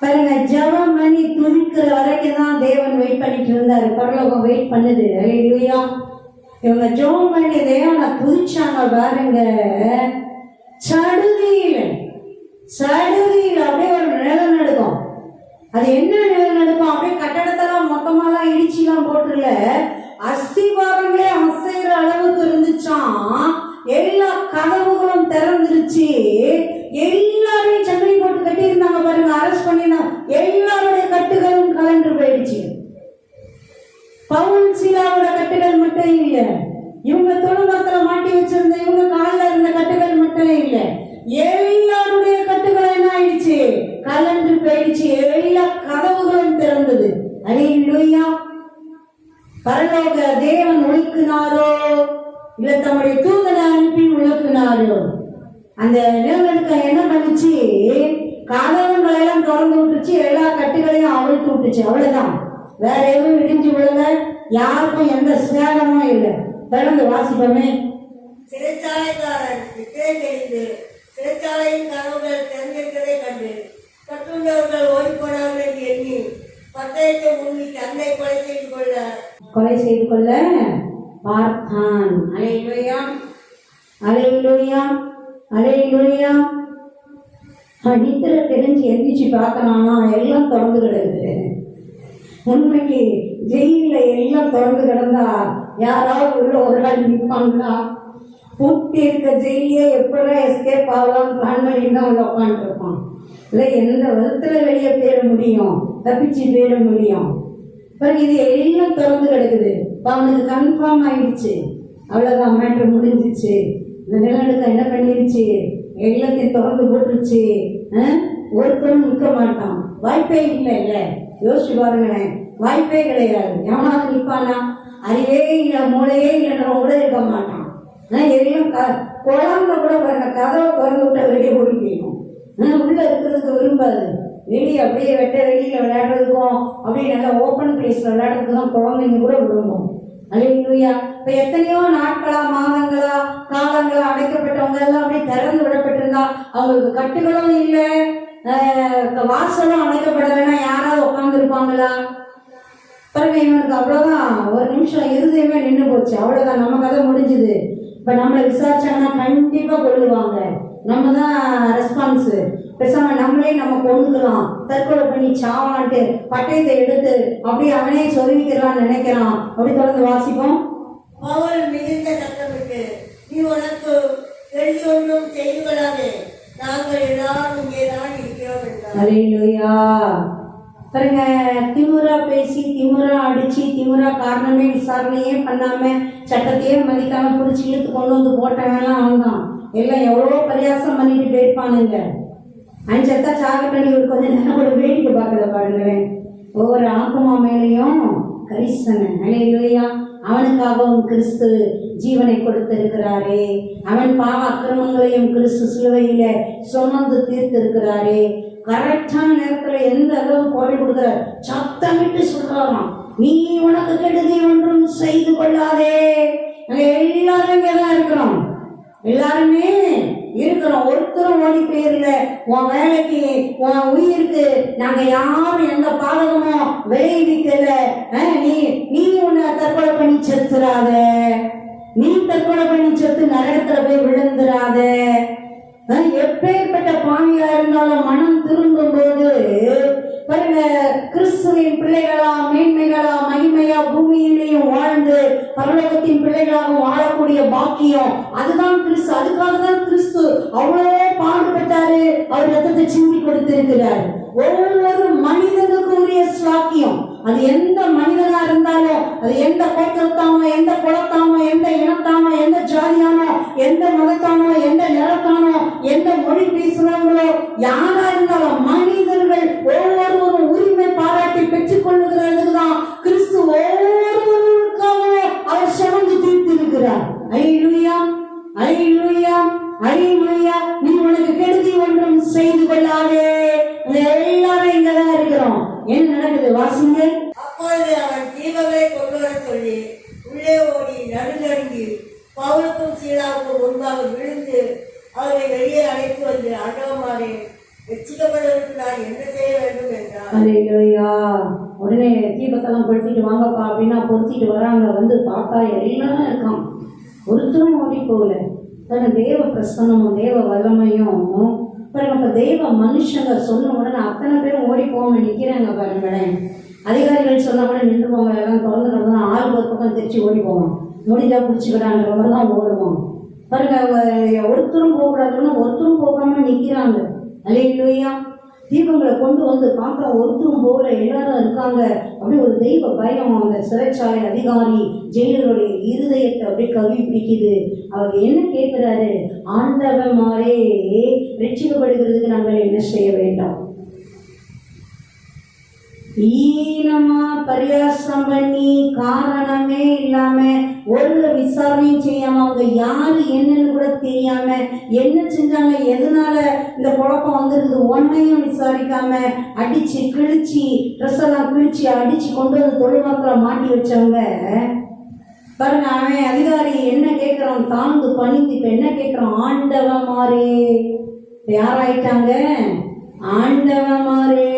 பாருங்க, ஜெபம் பண்ணி துதிக்கிற வரைக்கும் தான் தேவன் வெயிட் பண்ணிட்டு இருந்தாரு, பரலோகம் வெயிட் பண்ணுது. அல்லேலூயா. இவங்க ஜெபம் பண்ணி தேவனை துதிச்சாங்க பாருங்க. சடுதியில அப்படியே ஒரு நிழல் வந்துருச்சு. எல்லாரையும் சங்கிலி போட்டு கட்டி இருந்தாங்க பாருங்க, அரெஸ்ட் பண்ணிருந்தாங்க. எல்லாருடைய கட்டுகளும் கலண்டு போயிடுச்சு. பவுல் சீலாவோட கட்டுகள் மட்டும் இல்ல, இவங்க தொழுமரத்துல மாட்டி வச்சிருந்த இவங்க காலில் இருந்த கட்டுகள் மட்டும் இல்ல, எல்லாருடைய கட்டுகள் என்ன ஆயிடுச்சு? கலண்டு போயிடுச்சு. எல்லா கதவுகளும் திறந்தது. அல்லேலூயா. பரலோக தேவன் ஒழுக்கினாரோ இல்ல தம்முடைய தூதனை அனுப்பி ஒழுக்கினாரோ? அந்த நிலநடுக்கம் என்ன பண்ணுச்சு? கதவுகளை எல்லாம் திறந்து விட்டுச்சு, எல்லா கட்டுகளையும் அவிழ்த்து விட்டுச்சு. அவ்வளவுதான், வேற எதுவும் இடிஞ்சு விழுங்க, யாருக்கும் எந்த சேதமும் இல்லை. தொடர்ந்து வாசிப்போமே. சிறைச்சாலைக்காரன் தெரிந்து சிறைச்சாலையின் கதவுகள் திறந்திருக்கிறதை கண்டு கட்டுண்டவர்கள் ஓடி போனார்கள் என்று எண்ணி பட்டயத்தை முன்னி தன்னை கொலை செய்து கொள்ள பார்த்தான். அல்லேலூயா, அல்லேலூயா, அல்லேலூயா. நித்திர தெரிஞ்சு எந்திரிச்சு பார்க்கலாம்னா எல்லாம் திறந்து கிடக்குது. உண்மைக்கு ஜெயில எல்லாம் திறந்து கிடந்தா யாராவது உள்ள ஒரு நாள் நிற்பாங்களா? பூட்டி இருக்க ஜெயிலே எப்படா எஸ்கேப் ஆகலாம் பிளான் பண்ணி தான் உள்ள உட்காந்துருப்பான். இல்லை எந்த விதத்துல வெளியே போயிட முடியும், தப்பிச்சு போயிட முடியும். பிறகு இது எல்லாம் திறந்து கிடக்குது. இப்போ அவனுக்கு கன்ஃபார்ம் ஆயிடுச்சு, அவ்வளோதான், மேட்ரு முடிஞ்சிச்சு. இந்த நிலநடுக்கம் என்ன பண்ணிருச்சு? எல்லாத்தையும் திறந்து போட்டுருச்சு. ஒருத்தரும் நிற்க மாட்டான், வாய்ப்பே இல்லை. இல்லை யோசிச்சு பாருங்களேன், வாய்ப்பே கிடையாது. எவனாவது நிற்பானா? அறிவே இல்லை, மூளையே இல்லைன்றவங்க கூட இருக்க மாட்டான். எல்லாம் குழந்தை கூட பாருங்க, கதவை திறந்து விட்ட வெளியே ஓடி போயிடும். உள்ள இருக்கிறதுக்கு விரும்பாது. வெளியே அப்படியே வெட்ட வெளியில விளையாடுறதுக்கும் அப்படியே நல்லா ஓப்பன் பிளேஸ்ல விளையாடுறதுக்கு தான் குழந்தைங்க கூட விரும்பும். அல்லேலூயா. இப்ப எத்தனையோ நாட்களா, மாதங்களா, காலங்களா அடைக்கப்பட்டவங்க எல்லாம் அப்படியே திறந்து விடப்பட்டிருந்தா அவங்களுக்கு கட்டுகளும் இல்லை, வாசலும் அடைக்கப்படலைன்னா யாராவது உட்கார்ந்து இருப்பாங்களா? பாருங்க, இவனுக்கு அவ்வளவுதான், ஒரு நிமிஷம் இருதயமே நின்று போச்சு. அவ்வளவுதான், நம்ம கதை முடிஞ்சுது. இப்ப நம்மளை விசாரிச்சாங்கன்னா கண்டிப்பா கொள்ளுவாங்க. நம்ம தான் ரெஸ்பான்ஸ். பேசாம நம்மளே நம்ம கொண்டுக்கலாம், தற்கொலை பண்ணி சாவான்ட்டு பட்டயத்தை எடுத்து அப்படியே அவனே சொருவிக்கிறான்னு நினைக்கிறான். அப்படி தொடர்ந்து வாசிப்போம். பவுல் மிகுந்த சத்தமிட்டு, நீ உனக்கு எழுதி ஒன்றும் செய்து கொள்ளாதே, நாங்கள் எல்லாரும் இங்கேதான் இருக்கிறோம் என்றார். அல்லேலூயா. பாருங்க, திமுறா பேசி, திமுறா அடிச்சு, திமுறா காரணமே விசாரணையே பண்ணாம, சட்டத்தையே மதிக்காம பிடிச்சி இழுத்து கொண்டு வந்து போட்டவெல்லாம் வந்தான். எல்லாம் எவ்வளோ பரியாசம் பண்ணிட்டு போயிருப்பானுங்க. அஞ்சத்தா சாகட்டணி ஒரு கொஞ்ச நேரம் கூட வேடிக்கை பார்க்கல பாருங்களேன். ஒவ்வொரு ஆத்மா மேலேயும் கரிசனை. அல்லேலூயா. அவனுக்காகவும் கிறிஸ்து ஜீவனை கொடுத்திருக்கிறாரே, அவன் பாவ அக்கிரமங்களையும் கிறிஸ்து சிலுவையில சுமந்து தீர்த்திருக்கிறாரே. கரெக்டான நேரத்துல எந்த அளவு கோடி கொடுக்கிற சத்தமிட்டு சொல்றாராம், நீ உனக்கு கெடுதி ஒன்றும் செய்து கொள்ளாதே. நாங்க எல்லாரும் இங்கதான் இருக்கிறோம், எல்லாருமே இருக்கிறோம். ஒருத்தரும் ஓடி போயிரல. உன் வேலைக்கு, உன் உயிருக்கு நாங்க யாரும் எந்த பாதகமும் விளைவிக்கல. நீ உன்னை தற்கொலை பண்ணி செத்துறாத, நீ தற்கொலை பண்ணி செத்து நரகத்துல போய் விழுந்துராத. எப்பேற்பட்ட பாவியா இருந்தாலும் மனம் திரும்பும் போது பாருங்க, கிறிஸ்துவின் பிள்ளைகளா, மேன்மைகளா, மகிமையா பூமியிலேயும் வாழ்ந்து பரலோகத்தின் பிள்ளைகளாக வாழக்கூடிய பாக்கியம் அதுதான் கிறிஸ்து. அதுக்காக தான் கிறிஸ்து அவ்வளோ பாடுபட்டாரு, அவர் ரத்தத்தை சிந்தி கொடுத்திருக்கிறார். ஒவ்வொரு மனிதனுக்கு உரிய சாக்கியம். அது எந்த மனிதனா இருந்தாலும், அது எந்த கோத்திரத்தானோ, எந்த குலத்தானோ, எந்த இனத்தானோ, எந்த ஜாதியானோ, எந்த மதத்தானோ, எந்த நிறத்தானோ, எந்த மொழி பேசுறவங்களோ யாரா இருந்தாலும் மனிதர்கள் ஒவ்வொருவரும் உரிமை பாராட்டி பெற்றுக் கொள்ளுகிறதுக்கு தான் கிறிஸ்து ஒவ்வொருவருக்காக அவர் சுமந்து தீர்த்திருக்கிறார். அல்லேலூயா, அல்லேலூயா, அல்லேலூயா. நீ உனக்கு கெடுதி ஒன்றும் செய்து கொள்ளாதே. எல்லாரும் இங்கதான் இருக்கிறோம். என்ன நடக்குது வாசிங்க. அப்பொழுது அவன் தீபங்களை கொண்டு வர சொல்லி உள்ளே ஓடி நடுநடுங்கி பவுலுக்கும் சீலாவுக்கும் முன்பாக விழுந்து அவரை வெளியே அழைத்து வந்து, ஆண்டவரே, ரட்சிக்கப்படுவதற்கு நான் என்ன செய்ய வேண்டும் என்றார். அல்லேலூயா. உடனே தீபத்தெல்லாம் பொருத்திட்டு வாங்கப்பா அப்படின்னா பொருத்திட்டு வராங்க. வந்து பார்த்தா எல்லாம் இருக்கான், ஒருத்தரும் ஓடி போகல. தேவ பிரசன்னமும் தேவ வல்லமையும் பாருங்க. இப்ப தெய்வ மனுஷங்க சொன்ன உடனே அத்தனை பேரும் ஓடி போகாம நிக்கிறாங்க பாருங்களேன். அதிகாரிகள் சொன்ன கூட நின்று போவாங்க, எல்லாம் திறந்து ஆள் ஒரு பக்கம் திருச்சி ஓடி போவோம், முடிஞ்சா பிடிச்சிக்கிறான்ற மாதிரி தான் ஓடுவோம். பாருங்க, அவங்க ஒருத்தரும் போகக்கூடாதுன்னா ஒருத்தரும் போகாம நிக்கிறாங்க. அல்லேலூயா. தீபங்களை கொண்டு வந்து பார்த்தா ஒருத்தரும் போல, எல்லாரும் இருக்காங்க. அப்படியே ஒரு தெய்வ பயம் அந்த சிறைச்சாலை அதிகாரி ஜெயிலருடைய இருதயத்தை அப்படியே கவி பிடிக்குது. அவர் என்ன கேட்கிறாரு? ஆண்டவமாரே, ரட்சிக்கப்படுகிறதுக்கு நாங்கள் என்ன செய்ய வேண்டாம்? ஈனமா பரியாசம் பண்ணி காரணமே இல்லாம ஒரு விசாரணையும் செய்யாம, அவங்க யாரு என்னன்னு கூட தெரியாம என்ன செஞ்சாங்க, எதனால இந்த குழப்பம் வந்துருக்குது ஒன்னையும் விசாரிக்காம அடிச்சு கிழிச்சு ட்ரெஸ் எல்லாம் கிழிச்சு அடிச்சு கொண்டு வந்து தொழில்நுட்பத்துல மாட்டி வச்சவங்க பாருங்க. அவன் அதிகாரி என்ன கேட்கிறான்? தாழ்ந்து பணிந்து இப்ப என்ன கேட்கிறான்? ஆண்டவமாரே. யாராயிட்டாங்க? ஆண்டவமாரே,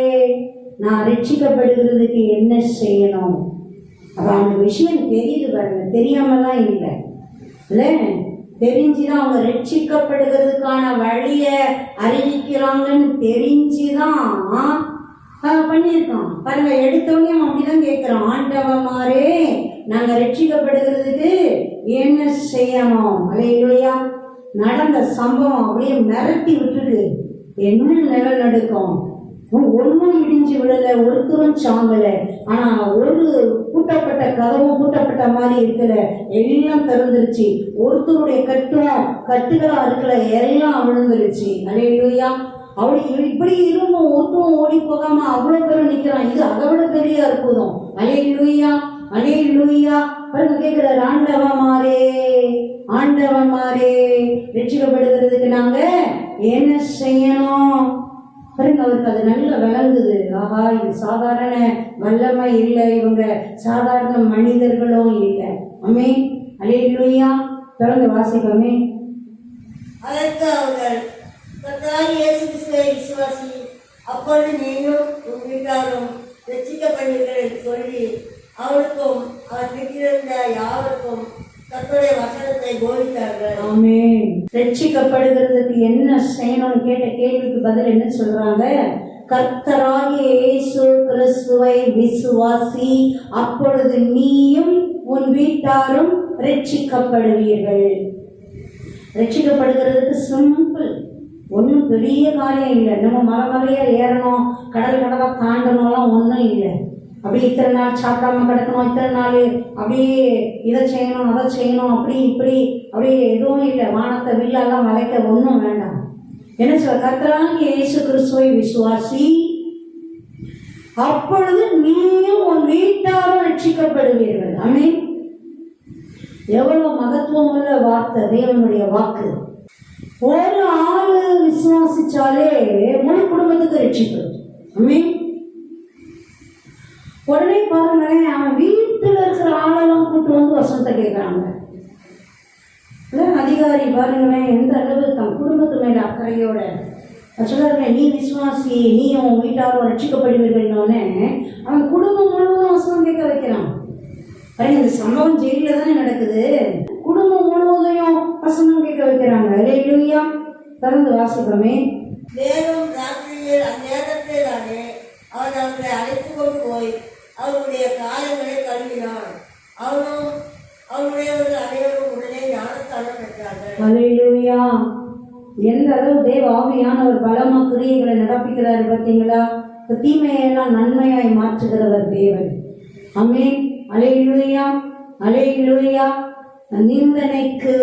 நான் ரட்சிக்கப்படுகிறதுக்கு என்ன செய்யணும்? அப்ப அந்த விஷயம் தெரியுது பாருங்க, தெரியாமலாம் இல்லை இல்ல, தெரிஞ்சுதான் அவங்க ரட்சிக்கப்படுகிறதுக்கான வழிய அறிவிக்கிறாங்கன்னு தெரிஞ்சுதான் பண்ணியிருக்கான் பாருங்க. எடுத்தோடனே அப்படிதான் கேட்கிறோம், ஆண்டவமாரே நாங்க ரட்சிக்கப்படுகிறதுக்கு என்ன செய்யணும்? அல்லேலூயா. நடந்த சம்பவம் அப்படியே மிரட்டி விட்டுருக்கு. என்ன நிழல் நடுக்கும், ஒன்றும் இடிஞ்சு விடல, ஒருத்தரும் சாங்கல. ஆனா ஒரு பூட்டப்பட்ட கதவும் பூட்டப்பட்ட மாதிரி இருக்கல, எல்லாம் திறந்துருச்சு. ஒருத்தருடைய கட்டுகளா இருக்கல, எல்லாம் விழுந்துருச்சு. அல்லேலூயா. அப்படி இப்படி இருந்தும் ஒருத்தரும் ஓடி போகாம அவ்வளவு பேரும் நிக்கிறான். இது அதை விட பெரிய அற்புதம். அல்லேலூயா, அல்லேலூயா. பாருங்க கேட்கிறார், ஆண்டவமாரே, ஆண்டவமாரே ரட்சிக்கப்படுகிறதுக்கு நாங்க என்ன செய்யணும்? பாருங்க, அவருக்கு அது நல்ல விளங்குது. ஆஹா, இது சாதாரண வல்லமை இல்லை, இவங்க சாதாரண மனிதர்களும் இல்லை. ஆமென், அல்லேலூயா. தொடர்ந்து வாசிப்போமே. அதற்கு அவர்கள், கர்த்தராகிய இயேசு கிறிஸ்துவை விசுவாசி, அப்பொழுது நீயும் உன் வீட்டாரும் ரட்சிக்கப்படுவீர்கள் என்று சொல்லி அவருக்கும் அவர் வீட்டிலிருந்த யாவருக்கும் கர்த்தருடைய வசனத்தை போதித்தார்கள். ஆமென். ரட்சிக்கப்படுகிறதுக்கு என்ன செய்யணும்னு கேட்ட கேள்விக்கு பதில் என்ன சொல்றாங்க? கர்த்தராகிய இயேசு கிறிஸ்துவை விசுவாசி, அப்பொழுது நீயும் உன் வீட்டாரும் ரட்சிக்கப்படுவீர்கள். ரட்சிக்கப்படுகிறதுக்கு சிம்பிள், ஒன்றும் பெரிய காரியம் இல்லை. நம்ம மலையா ஏறணும், கடலா தாண்டணும்லாம் ஒன்றும் இல்லை. அப்படி இத்தனை நாள் சாப்பிடாம கிடக்கணும், இத்தனை நாள் அப்படியே இதை செய்யணும் அதை செய்யணும், அப்படி இப்படி அப்படியே எதுவும் இல்லை. வானத்தை வில்லெல்லாம் வளைக்க ஒன்றும் வேண்டாம். என்ன சொல்ற? கர்த்தராகிய இயேசு கிறிஸ்துவை விசுவாசி, அப்பொழுது நீயும் உன் வீட்டாரும் ரட்சிக்கப்படுவீர்கள். ஆமென். எவ்வளவு மகத்துவம் உள்ள வார்த்தை, தேவனுடைய வாக்கு. ஒரு ஆளு விசுவாசிச்சாலே முழு குடும்பத்துக்கு ரட்சிக்கணும். ஆமென். உடனே பாருங்களேன், அவன் வீட்டுல இருக்கிற ஆளெல்லாம் கூட்டு வந்து வசனத்தை கேட்கிறாங்க. அதிகாரி பாருங்களேன் எந்த அளவு தன் குடும்பத்து மேல அக்கறையோட சொல்றாங்க, நீ விசுவாசி, நீ உன் வீட்டாரும் ரட்சிக்கப்படுவீர்கள்னோடனே அவன் குடும்பம் முழுவதும் வசனம் கேட்க வைக்கிறான். இந்த சம்பவம் ஜெயில தானே நடக்குது. குடும்பம் முழுவதையும் வசனம் கேட்க வைக்கிறாங்க. அல்லேலூயா. திறந்து வாசிப்போமே. மேலும் ராத்திரியில் அந்நேரத்தில் தானே அவன் அவர்களை அழைத்து கொண்டு போய் அவருடைய காயங்களை கழுவினான். அவனும் அவனுடையவர்கள் அனைவரும் உடனே ஞானஸ்தானம் பெற்றார்கள். அல்லேலூயா. எந்த அளவு தேவ ஆவியானவர் பலமா கிரியைகளை நடப்பிக்கிறாரு பார்த்தீங்களா? தீமையெல்லாம் நன்மையாய் மாற்றுகிறவர் தேவன். ஆமென், அல்லேலூயா, அல்லேலூயா. நிந்தனைக்கு,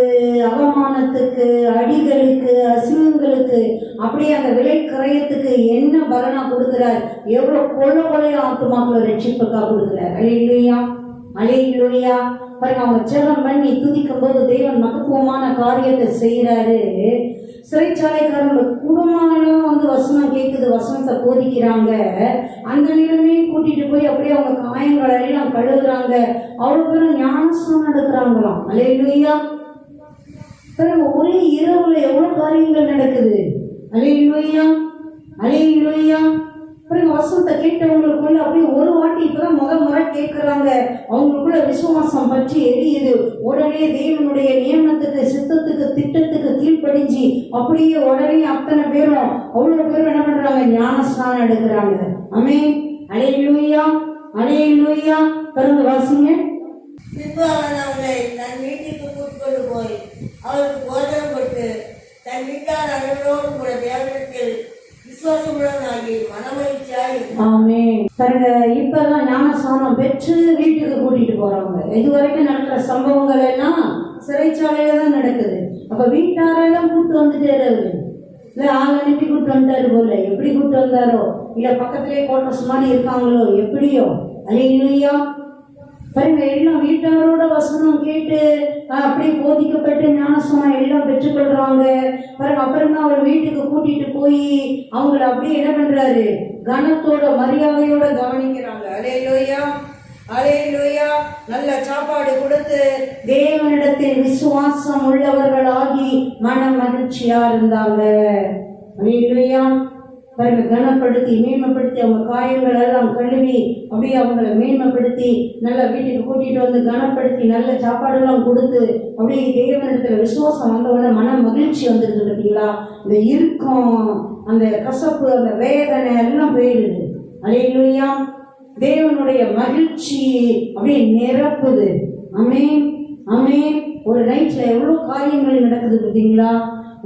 அவமானத்துக்கு, அடிகளுக்கு, அசிங்கங்களுக்கு, அப்படியே அந்த விலை கிரயத்துக்கு என்ன பலனா கொடுக்கிறார்? எவ்வளவு கொள்ளையா ஆத்துமாக்களை ரட்சிப்புக்கா கொடுக்கிறார். அல்லேலூயா, அல்லேலூயா. பாருங்க, அவங்க ஜெபம் பண்ணி துதிக்கும் போது தேவன் மகத்துவமான காரியத்தை செய்யறாரு. சிறைச்சாலைக்காரங்க குடும்பம் வந்து வசனம் கேட்குது, வசனத்தை போதிக்கிறாங்க. அந்த நேரமே கூட்டிட்டு போய் அப்படியே அவங்க காயங்களை எல்லாம் கழுவுறாங்க. அவ்வளவு பேரும் ஞானஸ்நானம் எடுக்கிறாங்களாம். அல்லேலூயா. பாருங்க, ஒரே இரவுல எவ்வளவு காரியங்கள் நடக்குது. அல்லேலூயா, அல்லேலூயா. பாருங்க, வசனத்தை கேட்டவங்களுக்குள்ள அப்படியே ஒரு வாட்டி இப்பதான் முறை கேட்கிறாங்க. அவங்களுக்குள்ள விசுவாசம் பற்றி எரியுது. உடனே தேவனுடைய நியமனத்துக்கு, சித்தத்துக்கு, திட்டத்துக்கு கீழ்ப்படிஞ்சு அப்படியே உடனே அத்தனை பேரும் அவ்வளவு பேரும் என்ன பண்றாங்க? ஞானஸ்நானம் எடுக்கிறாங்க. ஆமென், அல்லேலூயா, அல்லேலூயா. பிறகு வாசிங்க. பின்பு அவன் அவளை தன் வீட்டுக்கு கூட்டிக் கொண்டு போய் அவளுக்கு போதனம் கொடுத்து தன் வீட்டார் அனைவரோடு கூட தேவனத்தில் விசுவாசமுடனாகி மனமகிழ்ச்சியாய் இருந்தான். ஆமென். பாருங்க, இப்பதான் ஞானஸ்நானம் பெற்று வீட்டுக்கு கூட்டிட்டு போறாங்க. இதுவரைக்கும் நடக்கிற சம்பவங்கள் எல்லாம் சிறைச்சாலையில தான் நடக்குது. அப்ப வீட்டாரெல்லாம் கூப்பிட்டு வந்துட்டாரு அவரு. இல்ல ஆள் அனுப்பி கூப்பிட்டு வந்துட்டாரு போல. எப்படி கூப்பிட்டு வந்தாரோ, இல்ல பக்கத்திலே கோட்டர்ஸ் மாதிரி இருக்காங்களோ, எப்படியோ. அல்லேலூயா. பாருங்க, எல்லாம் வீட்டாரோட வசனம் கேட்டு அப்படியே போதிக்கப்பட்டு ஞானஸ்நானம் எல்லாம் பெற்றுக்கொள்றாங்க. பாருங்க, அப்புறம் தான் அவர் வீட்டுக்கு கூட்டிட்டு போய் அவங்கள அப்படியே என்ன பண்றாரு, கனத்தோட மரியாதையோட கவனிக்கிறாங்க. அல்லேலூயா, அல்லேலூயா. நல்ல சாப்பாடு கொடுத்து தேவனிடத்தில் விசுவாசம் உள்ளவர்களாகி மன மகிழ்ச்சியா இருந்தாங்க. அல்லேலூயா. பாருங்க, கனப்படுத்தி மேன்மைப்படுத்தி அவங்க காயங்கள் எல்லாம் கழுவி அப்படியே அவங்களை மேன்மைப்படுத்தி நல்ல வீட்டுக்கு கூட்டிட்டு வந்து கனப்படுத்தி நல்ல சாப்பாடுலாம் கொடுத்து அப்படியே தேவனிடத்துல விசுவாசம் வந்தவுடனே மன மகிழ்ச்சி வந்துருது. பார்த்தீங்களா, இந்த இறுக்கம், அந்த கசப்பு, அந்த வேதனை எல்லாம் போயிடுது. அல்லேலூயா. தேவனுடைய மகிழ்ச்சி அப்படியே நிரப்புது. ஆமென், ஆமென். ஒரு நைட்ல எவ்வளவு காரியங்கள் நடக்குது பார்த்தீங்களா.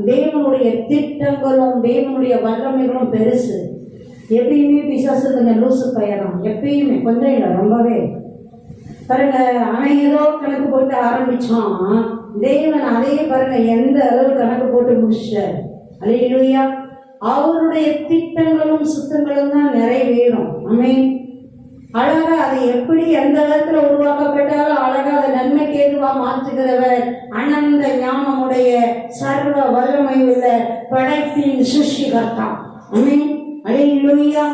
தேவனுடைய திட்டங்களும் தேவனுடைய வல்லமைகளும் பெருசு. எப்பயுமே பிசாசு கொஞ்சம் லூசு பயணம், எப்பயுமே, கொஞ்சம் இல்லை, ரொம்பவே. பாருங்க, அவன் ஏதோ கணக்கு போட்டு ஆரம்பிச்சான், தேவன் அதையே பாருங்க எந்த அளவு கணக்கு போட்டு முடிச்சார். அல்லேலூயா. அவருடைய திட்டங்களும் சுத்தங்களும் தான் நிறைவேறும். ஆமென். அழகா அதை எப்படி எந்த இடத்துல உருவாக்கப்பட்டாலும் அழகா அதை நன்மைக்கு ஏதுவா மாற்றுகிறவர் அனந்த ஞானமுடைய சர்வ வல்லமை உள்ள படைப்பின் சிருஷ்டிகர்த்தா. ஆமென். அல்லேலூயா.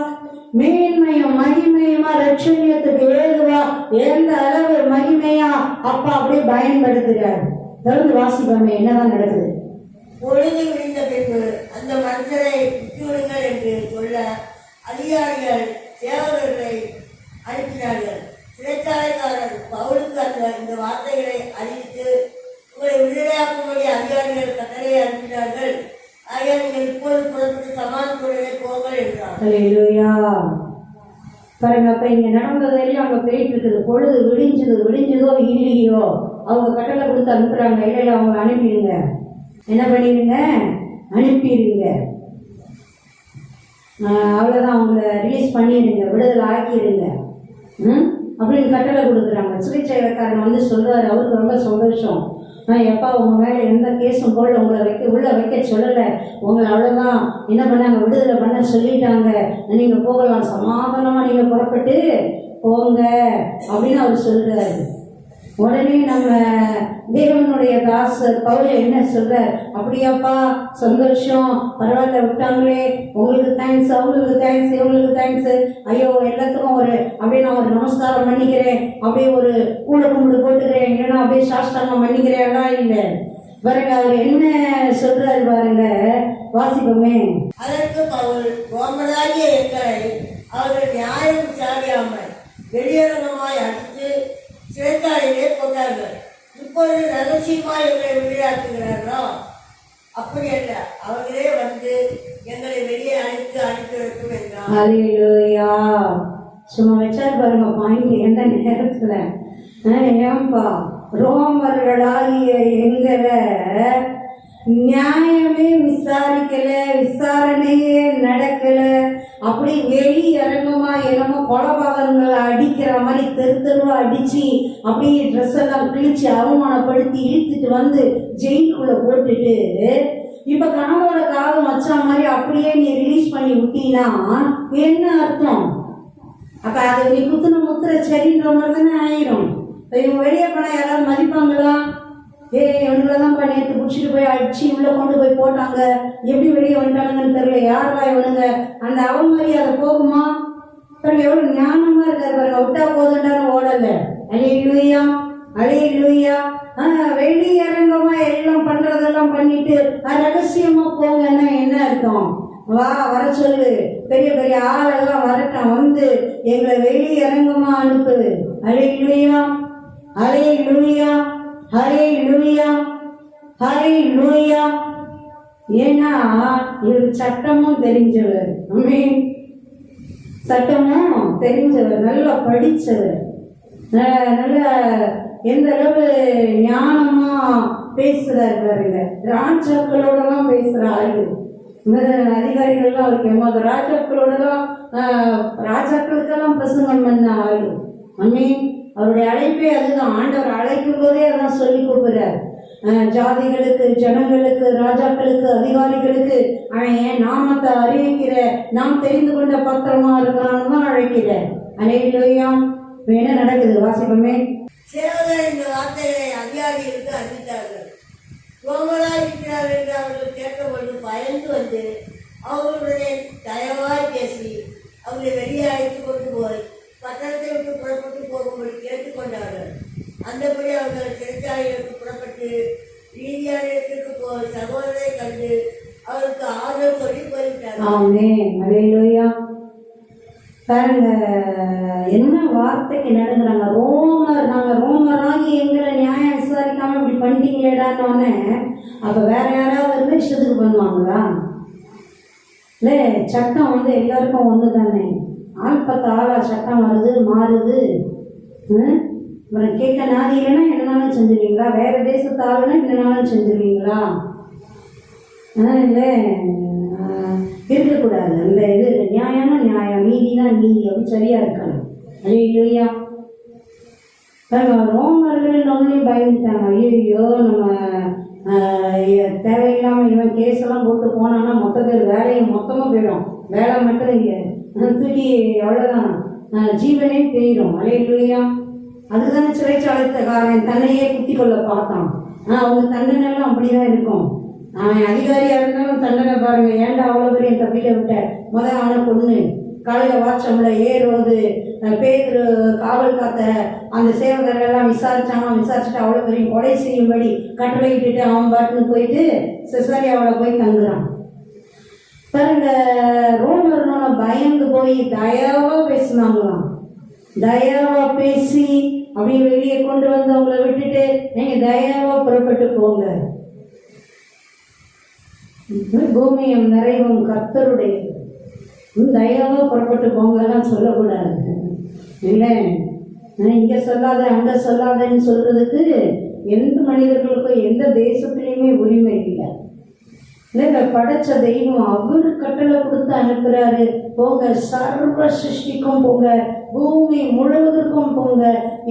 மேன்மையும் மகிமையுமா ரட்சணியத்துக்கு ஏதுவா எந்த அளவு மகிமையா அப்பா அப்படியே பயன்படுத்துகிறார். தொடர்ந்து வாசிப்போமே என்னதான் நடக்குது. பொழுது விடிந்த பின்பு அந்த மனுஷரை விட்டுவிடுங்கள் என்று சொல்ல அதிகாரிகள் சேவகர்களை அனுப்பினார்கள். சிறைச்சாலைக்காரர் பவுலுக்கு இந்த வார்த்தைகளை அறிவித்து உங்களை விடுதலையாக்கும்படி அதிகாரிகள் கட்டளையை அனுப்பினார்கள். ஆகிய நீங்கள் இப்போது புறப்பட்டு சமாதானத்துடனே போங்கள் என்றார். அல்லேலூயா. பாருங்க, அப்ப இங்க நடந்ததெல்லாம் அங்க போயிட்டு இருக்குது. பொழுது விடிஞ்சதோ இல்லையோ அவங்க கட்டளை கொடுத்து அனுப்புறாங்க. இல்லை, அவங்க அனுப்பிடுங்க. என்ன பண்ணிடுங்க, அனுப்பிடுங்க. அவ்வளோதான், அவங்கள ரிலீஸ் பண்ணிடுங்க, விடுதலை ஆக்கிடுங்க அப்படின்னு கட்டளை கொடுக்குறாங்க. சிறைச்சாலைக்காரன் வந்து சொல்றாரு, அவருக்கு ரொம்ப சந்தோஷம். எப்பா உங்க மேல எந்த கேஸும் போல உங்களை உள்ள வைக்க சொல்லலை, உங்களை அவ்வளோதான் என்ன பண்ணாங்க, விடுதலை பண்ண சொல்லிட்டாங்க, நீங்க போகலாம், சமாதானமா நீங்க புறப்பட்டு போங்க அப்படின்னு அவர் சொல்றாரு. உடனே நம்ம தேவனுடைய தாசர் பவுல் என்ன சொல்றார், அப்படியாப்பா சந்தோஷம், பரவாயில்ல, விட்டாங்களே, உங்களுக்கு தேங்க்ஸ், அவங்களுக்கு தேங்க்ஸ், இவங்களுக்கு தேங்க்ஸ், ஐயோ எல்லாத்துக்கும் ஒரு அப்படியே நான் ஒரு நமஸ்காரம் பண்ணிக்கிறேன், அப்படியே ஒரு கூட கும்பிடு போட்டுக்கிறேன், இல்லைன்னா அப்படியே சாஷ்டாங்கம் பண்ணிக்கிறேன் எல்லாம் இல்லை. பாருங்க, அவர் என்ன சொல்றாரு பாருங்க, வாசிப்போமே. அதற்கு பவுல், ரோமராகிய எங்களை அவர்கள் நியாயம் விசாரியாமல் வெளியரங்கமாய் அடித்து சிறைச்சாலையிலே போட்டார்கள். இப்பொழுது ரகசியமாய் எங்களை விளையாட்டுகிறார்களோ? அப்படி அல்ல, அவர்களே வந்து எங்களை வெளியே அனுப்பிவிடட்டும் என்றார். அல்லேலூயா. சும்மா வச்சார் பாருங்க பாயிண்ட். எந்த நேரத்துல ஏன்பா ரோமர்களாகிய எங்களை நியாயமே விசாரிக்கல, விசாரணையே நடக்கல, அப்படி வெளி இறங்கமா என்னமோ கொலபாதகங்களை அடிக்கிற மாதிரி தெருவா அடிச்சு அப்படியே ட்ரெஸ் எல்லாம் கிழிச்சு அவமானப்படுத்தி இழுத்துட்டு வந்து ஜெயிலுக்குள்ள போட்டுட்டு இப்ப கணவரோட காலம் வச்சா மாதிரி அப்படியே நீ ரிலீஸ் பண்ணி விட்டீங்கன்னா என்ன அர்த்தம்? அப்ப அது நீ குத்துன முத்திர சரின்ற மாதிரி தானே ஆயிரும். இவங்க வெளியே போனா யாராவது மதிப்பாங்களா? இவங்களதான் நேற்று பிடிச்சிட்டு போய் அடிச்சு உள்ள கொண்டு போய் போட்டாங்க, எப்படி வெளியே வந்துட்டானுங்கன்னு தெரியல, யாரா இவனுங்க, அந்த அவமரியாதை போகுமா? எவ்வளவு ஞானமா இருக்காரு பாருங்க, விட்டா போதுண்டான்னு ஓடல. அல்லேலூயா, அல்லேலூயா. வெளியரங்கமா எல்லாம் பண்றதெல்லாம் பண்ணிட்டு ரகசியமா போங்கன்னா என்ன அர்த்தம்? வர சொல்லு, பெரிய பெரிய ஆளெல்லாம் வரட்டும், வந்து எங்களை வெளியரங்கமா அனுப்புது. அல்லேலூயா, அல்லேலூயா, ஹல்லேலூயா, ஹல்லேலூயா. ஏன்னா இவர் சட்டமும் தெரிஞ்சவர். ஆமென். சட்டமும் தெரிஞ்சவர், நல்லா படித்தவர், நல்ல எந்த அளவு ஞானமா பேசுறாரு பாருங்க. ராஜாக்களோடலாம் பேசுற ஆளு. இந்த அதிகாரிகள்லாம் அவருக்கு எம்மாத ராஜாக்களோடலாம் ராஜாக்களுக்கெல்லாம் பிரசங்கம் பண்ண ஆளு. அவருடைய அழைப்பே அதுதான். ஆண்டவர் அழைக்கும் போதே அதான் சொல்லி கொடுக்குறார். ஜாதிகளுக்கு, ஜனங்களுக்கு, ராஜாக்களுக்கு, அதிகாரிகளுக்கு என் நாமத்தை அறிவிக்கிற, நாம் தெரிந்து கொண்ட பத்திரமா இருக்கிறான்னு தான் அழைக்கிற. அல்லேலூயா. என்ன நடக்குது வாசிப்போமே. சேவகர் இந்த வார்த்தைகளை அதிகாரிகளுக்கு அறிவித்தார்கள். ரோமராய் இருக்கிறார் என்று அவர்கள் கேட்டபொழுது பயந்து வந்து அவர்களுடைய தயவாய் பேசி அவர்களை வெளியே அழைத்து கொண்டு போய் பட்டணத்தை விட்டு புறப்பட்டு போகும்படி கேட்டுக்கொண்டார்கள். அந்தபடி அவர்கள் சிறைச்சாலைகளுக்கு புறப்பட்டு நீதியாளர்களுக்கு போய் சகோதரரை கண்டு அவருக்கு ஆதரவு சொல்லி போய்விட்டார்கள். பாருங்க என்ன வார்த்தைக்கு நடுங்கிறாங்க. நாங்க ரோமராகி எங்களை நியாயம் விசாரிக்காம இப்படி பண்ணிட்டீங்களேடான்னு. அப்ப வேற யாராவது இருந்து இஷ்டத்துக்கு பண்ணுவாங்களா? இல்ல, சட்டம் எல்லாருக்கும் ஒண்ணு தானே. ஆள் 10 ஆளா சட்டம் வருது மாறுது. கேட்க நாதி இல்லைன்னா என்னன்னாலும் செஞ்சிருவீங்களா? வேற தேசத்து ஆளுன்னா என்னன்னாலும் செஞ்சிருவீங்களா? இல்லை, இருக்கக்கூடாது. அந்த இது நியாயம்னா நியாயம், நீதினா நீதி, அப்படி சரியா இருக்கணும். அல்லேலூயா. ரோமர்கள் ஒன்றையும் பயந்துட்டாங்க. ஐயோ, நம்ம தேவையில்லாம இவன் கேஸ் எல்லாம் போட்டு போனான்னா மொத்த பேர் வேலையும் மொத்தமா போயிடும். வேலை மட்டும் இல்லை, தூக்கி அவ்வளவுதான், ஜீவனே போயிடும். அல்லேலூயா. அதுதானே சிறைச்சாலைக்காரன் தன்னையே குத்தி கொள்ள பார்த்தான். அவங்க தண்டனை எல்லாம் அப்படிதான் இருக்கும். அவன் அதிகாரியா இருந்தாலும் தண்டனை பாருங்க. ஏன்டா அவ்வளவு பெரிய தப்பிக்க விட்ட? அவனை பொண்ணு காலையில வாட்சம்ல ஏறுவது பேரு காவல் காத்த அந்த சேவகரெல்லாம் விசாரிச்சுட்டு அவ்வளவு பெரிய கொலை செய்யும்படி கட்டளை இட்டுட்டு அவன் பாட்டுன்னு போயிட்டு செசாரியாவோட போய் தங்குறான். பாருங்க, ரோமர்னோட பயந்து போய் தயாவா பேசினாங்களாம். தயாவா பேசி அப்படியே வெளியே கொண்டு வந்து அவங்கள விட்டுட்டு நீங்க தயாவா புறப்பட்டு போங்க, பூமியும் நிறைவும் கர்த்தருடையது, தயாவா புறப்பட்டு போங்கலாம் சொல்லக்கூடாது. இல்லை, இங்க சொல்லாத அங்க சொல்லாதன்னு சொல்றதுக்கு எந்த மனிதர்களுக்கும் எந்த தேசத்திலையுமே உரிமை இல்லை. இல்ல, படைச்ச தெய்வம் அவரு கட்டளை கொடுத்து அனுப்புறாரு. போங்க, சர்வ சிருஷ்டிக்கும் போங்க, பூமி முழுவதற்கும் போங்க,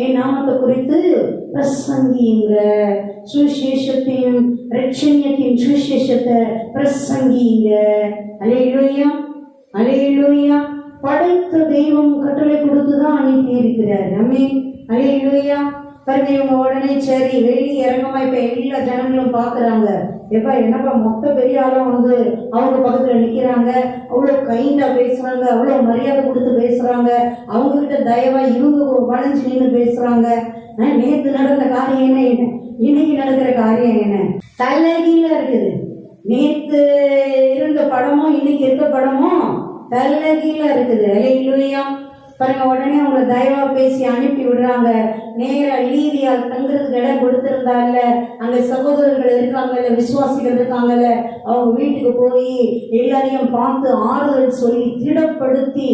என் நாமத்தை குறித்து பிரசங்கிங்க, சுவிசேஷத்தின் ரட்சணியத்தின் சுவிசேஷத்தை பிரசங்கிங்க. அல்லேலூயா, அல்லேலூயா. படைத்த தெய்வம் கட்டளை கொடுத்துதான் அனுப்பி இருக்கிறார். ஆமென், அல்லேலூயா. பாருங்க, இவங்க உடனே சரி வெளியே இறங்கமா இப்ப எல்லா ஜனங்களும் பாக்குறாங்க. எப்பா என்னப்பா மொத்த பெரிய ஆளும் அவங்க பக்கத்துல நிக்கிறாங்க, அவ்வளவு கைண்டா பேசுறாங்க, அவ்வளவு மரியாதை கொடுத்து பேசுறாங்க, அவங்க கிட்ட தயவா இவங்க வளைஞ்சு நின்று பேசுறாங்க. நேற்று நடந்த காரியம் என்ன, இன்னைக்கு நடக்கிற காரியம் என்ன, தலைகீழ இருக்குது. நேற்று இருந்த படமும் இன்னைக்கு இருக்க படமும் தலைகீழ இருக்குது. அல்லேலூயா. பாருங்க, உடனே அவங்கள தயவா பேசி அனுப்பி விடுறாங்க. நேர லீதியால் தங்குறதுக்கு இடம் கொடுத்திருந்தால, அங்க சகோதரர்கள் இருக்காங்கல்ல, விசுவாசிகள் இருக்காங்கல்ல, அவங்க வீட்டுக்கு போய் எல்லாரையும் பார்த்து ஆறுதல் சொல்லி திடப்படுத்தி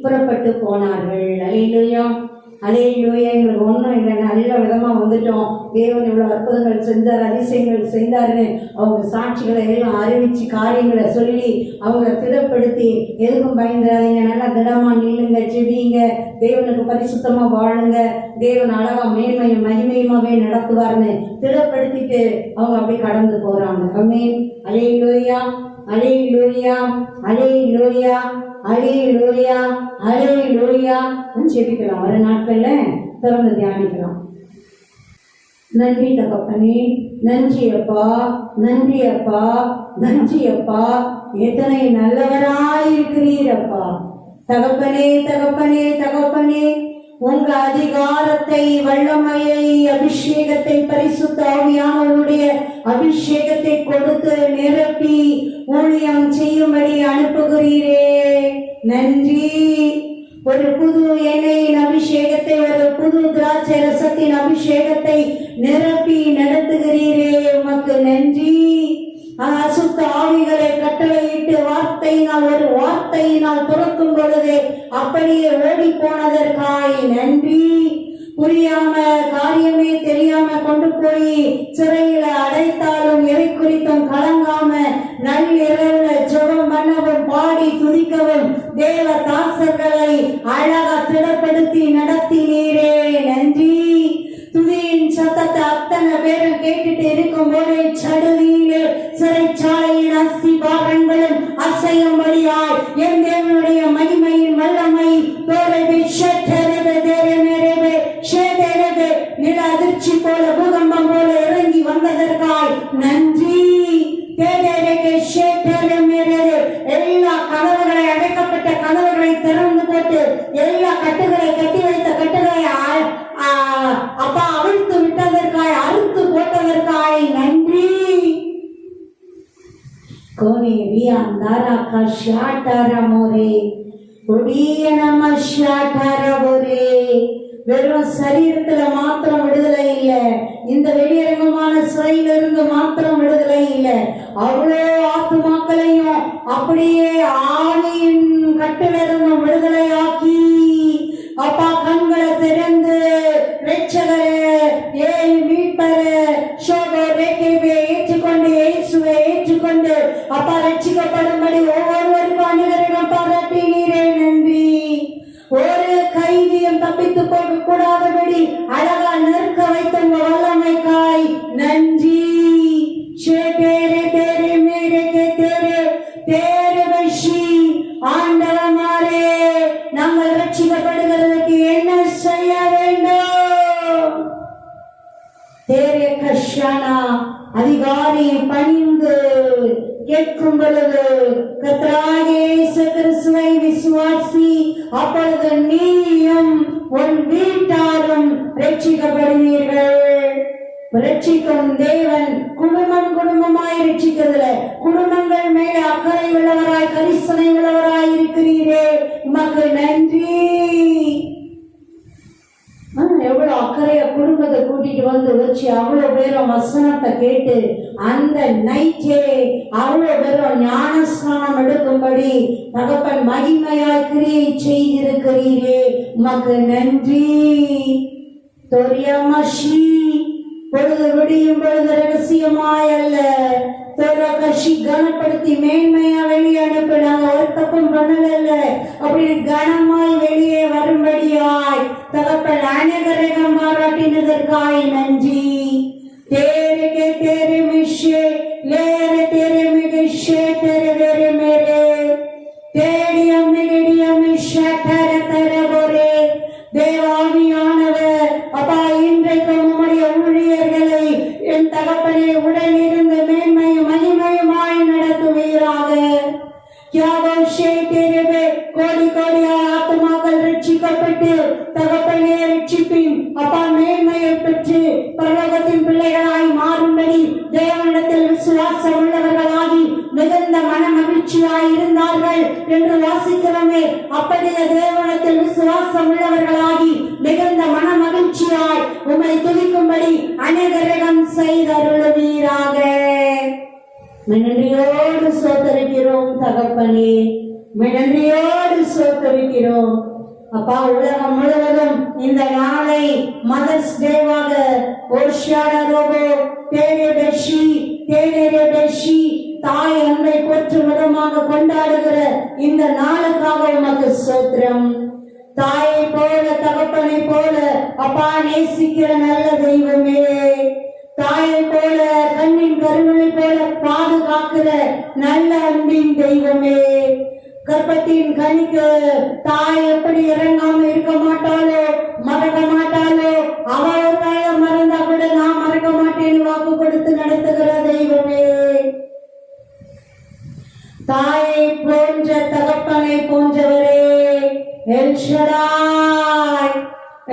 புறப்பட்டு போனார்கள். அல்லேலூயா, அல்லேலூயா. எங்களுக்கு ஒன்றும் இல்லை, நல்ல விதமா வந்துட்டோம், தேவன் இவ்வளவு அற்புதங்கள் செஞ்சார், அதிசயங்கள் செய்தாருன்னு அவங்க சாட்சிகளை எல்லாம் அறிவிச்சு காரியங்களை சொல்லி அவங்களை திடப்படுத்தி, எதுக்கும் பயந்துடாதீங்க, நல்லா திடமா நில்லுங்க, செவியுங்க, தேவனுக்கு பரிசுத்தமா வாழுங்க, தேவன் அழகா மேன்மையும் மகிமையுமாவே நடத்துவார்னு திடப்படுத்திட்டு அவங்க அப்படி கடந்து போறாங்க. ஆமென், அல்லேலூயா, அல்லேலூயா, அல்லேலூயா, அல்லேலூயா, அல்லேலூயா. செபிக்கலாம், வர நாட்கள்ல தொடர்ந்து தியானிக்கலாம். நன்றி தகப்பனே, நன்றி அப்பா, நன்றி அப்பா, நன்றி அப்பா, எத்தனை நல்லவராயிருக்கிறீர் அப்பா. தகப்பனே, தகப்பனே, தகப்பனே, உங்க அதிகாரத்தை, வல்லமையை, அபிஷேகத்தை, பரிசுத்த ஆவியானவருடைய அபிஷேகத்தை கொடுத்து நிரப்பி ஊழியம் செய்யும்படி அனுப்புகிறீரே, நன்றி. ஒரு புது எண்ணெயின் அபிஷேகத்தை, ஒரு புது திராட்சை ரசத்தின் அபிஷேகத்தை நிரப்பி நடத்துகிறீரே, உமக்கு நன்றி. அசுத்த ஆவிகளை கட்டளையிட்டு வார்த்தையினால், ஒரு வார்த்தையினால் துறக்கும் பொழுது அப்படியே ஓடி போனதற்காய் நன்றி. புரியாம காரியமே பண்ணவும் பாடி துதிக்கவும் தேவ தாசர்களை அழகா திடப்படுத்தி நடத்தினீரே, நன்றி. துதியின் சத்தத்தை அத்தனை பேரும் கேட்டுட்டு இருக்கும் போதே சடுதியிலே சிறைச்சாலையின் அஸ்திபாரங்களும் அசையும்படியாய் என் தேவனுடைய மகிமையின் வல்லமை நில அதிர்ச்சி போல பூகம்பம் போல இறங்கி வந்ததற்காய் நன்றி. எல்லா கதவுகளை, அடைக்கப்பட்ட கதவுகளை திறந்து போட்டு எல்லா கட்டுகளை, கட்டி வைத்த கட்டுகளை அப்பா அவிழ்த்து விட்டதற்காய், அறுத்து போட்டதற்காய் நன்றி. கோனே வியாந்தாரா கஷாட்டாரா மோரே கொடிய நம ஷாட்டாரா. வெறும் சரீரத்துல மாத்திரம் விடுதலை இல்ல, இந்த வெளியரங்கமான சிறையிலிருந்து மாத்திரம் விடுதலை இல்ல, அவ்வளோ ஆத்துமாக்களையும் அப்படியே ஆவியின் கட்டிலிருந்து விடுதலையாக்கி அப்பா கண்களை திறந்து ரட்சகரே, ஏன் மீட்பரே, சோகோ ரேகேவே ஏற்றுக்கொண்டு இயேசுவை ஏற்றுக்கொண்டு அப்பா ரட்சிக்கப்படும்படி ஒவ்வொருவருக்கும் அனுகிரகம் பாராட்டினீரே, நன்றி. ஒரு கைதியும் தப்பித்து போக கூடாதபடி அழகா நிற்க வைத்த வல்லமைக்காய் நன்றி. ஆண்டவமாரே, நாங்கள் ரட்சிக்கப்படுகிறதுக்கு என்ன செய்ய வேண்டும்? தேரே கஷானா அதிகாரியை பணிந்து கேட்கும் பொழுது கர்த்தராகிய இயேசு கிறிஸ்துவை விசுவாசி, அப்பொழுது நீயும் உன் வீட்டாரும் ரட்சிக்கப்படுவீர்கள். ரட்சிக்கும் தேவன் குடும்பம் குடும்பமாய் ரட்சிக்கிறதுல குடும்பங்கள் மேல அக்கறை உள்ளவராய் கரிசனை உள்ளவராய் இருக்கிறீரே, உமக்கு நன்றி. எவ்வளவு அக்கறைய குடும்பத்தை கூட்டிட்டு வந்து வச்சு அவ்வளவு பேரும் வசனத்தை கேட்டு அந்த நைட்டே அவ்வளவு பேரும் ஞானஸ்நானம் எடுக்கும்படி தகப்பன் மகிமையாய் கிரியை செய்திருக்கிறீரே, உமக்கு நன்றி. தொரியமஷி பொழுது விடியும் பொழுது ரகசியமாய் அல்ல, கஷி கனப்படுத்தி மேன்மையா வெளியே அனுப்பினாங்க, ஒரு தப்பும் பண்ணல, அப்படி கனமாய் வெளியே வரும்படியாய் தகப்பன் அநேகரகம் பாராட்டினதற்காய் நன்றி. தேரே தேரே மிஷே லேரே தேரே மிகஷே தேரே தேரே மேரே தேடியம் மிகடியம் ஷட்டர தரபோரே. தேவாவியானவர் அப்பா இன்றைக்கு உம்முடைய ஊழியர்களை என் தகப்பனே உடனிருந்து மேன்மையும் மகிமையுமாய் நடத்துவீராக. கோடி கோடியாய் ஆத்துமாக்கள் ரட்சிக்கப்பட்டு தகப்பனே ரட்சிப்பின் அப்பா மேன்மையை பெற்று பரலோகத்தின் பிள்ளைகளாய் மாறும்படி தேவனிடத்தில் விசுவாசம் உள்ளவர்களாகி மிகுந்த மன மகிழ்ச்சியாய் இருந்தார்கள் என்று வாசிக்கிறோமே, அப்படியே தேவனிடத்தில் விசுவாசம் உள்ளவர்களாகி மிகுந்த மன மகிழ்ச்சியாய் உம்மை துதிக்கும்படி அநேகரகம் செய்தருளுவீராக. நன்றியோடு சோதரிக்கிறோம் தகப்பனே, நன்றியோடு சோதரிக்கிறோம் அப்பா. உலகம் முழுவதும் இந்த நாளை மதர்ஸ் டேவாக தாய் அன்பை போற்றும் விதமாக கொண்டாடுகிற இந்த நாளுக்காக உமக்கு ஸ்தோத்திரம். தாயை போல தகப்பனை போல அப்பா நேசிக்கிற நல்ல தெய்வமே, தாயை போல கண்ணின் கருவிழி போல பாதுகாக்கிற நல்ல அன்பின் தெய்வமே, கர்ப்பத்தின் கனிக்கு தாய் எப்படி இறங்காம இருக்க மாட்டாளோ, மறக்க மாட்டாளோ, அவளுக்காக மறந்தா கூட நான் மறக்க மாட்டேன்னு வாக்கு கொடுத்து நடத்துகிற தெய்வமே, தாயை போன்ற தகப்பனை போன்றவரே, எல் ஷடாய்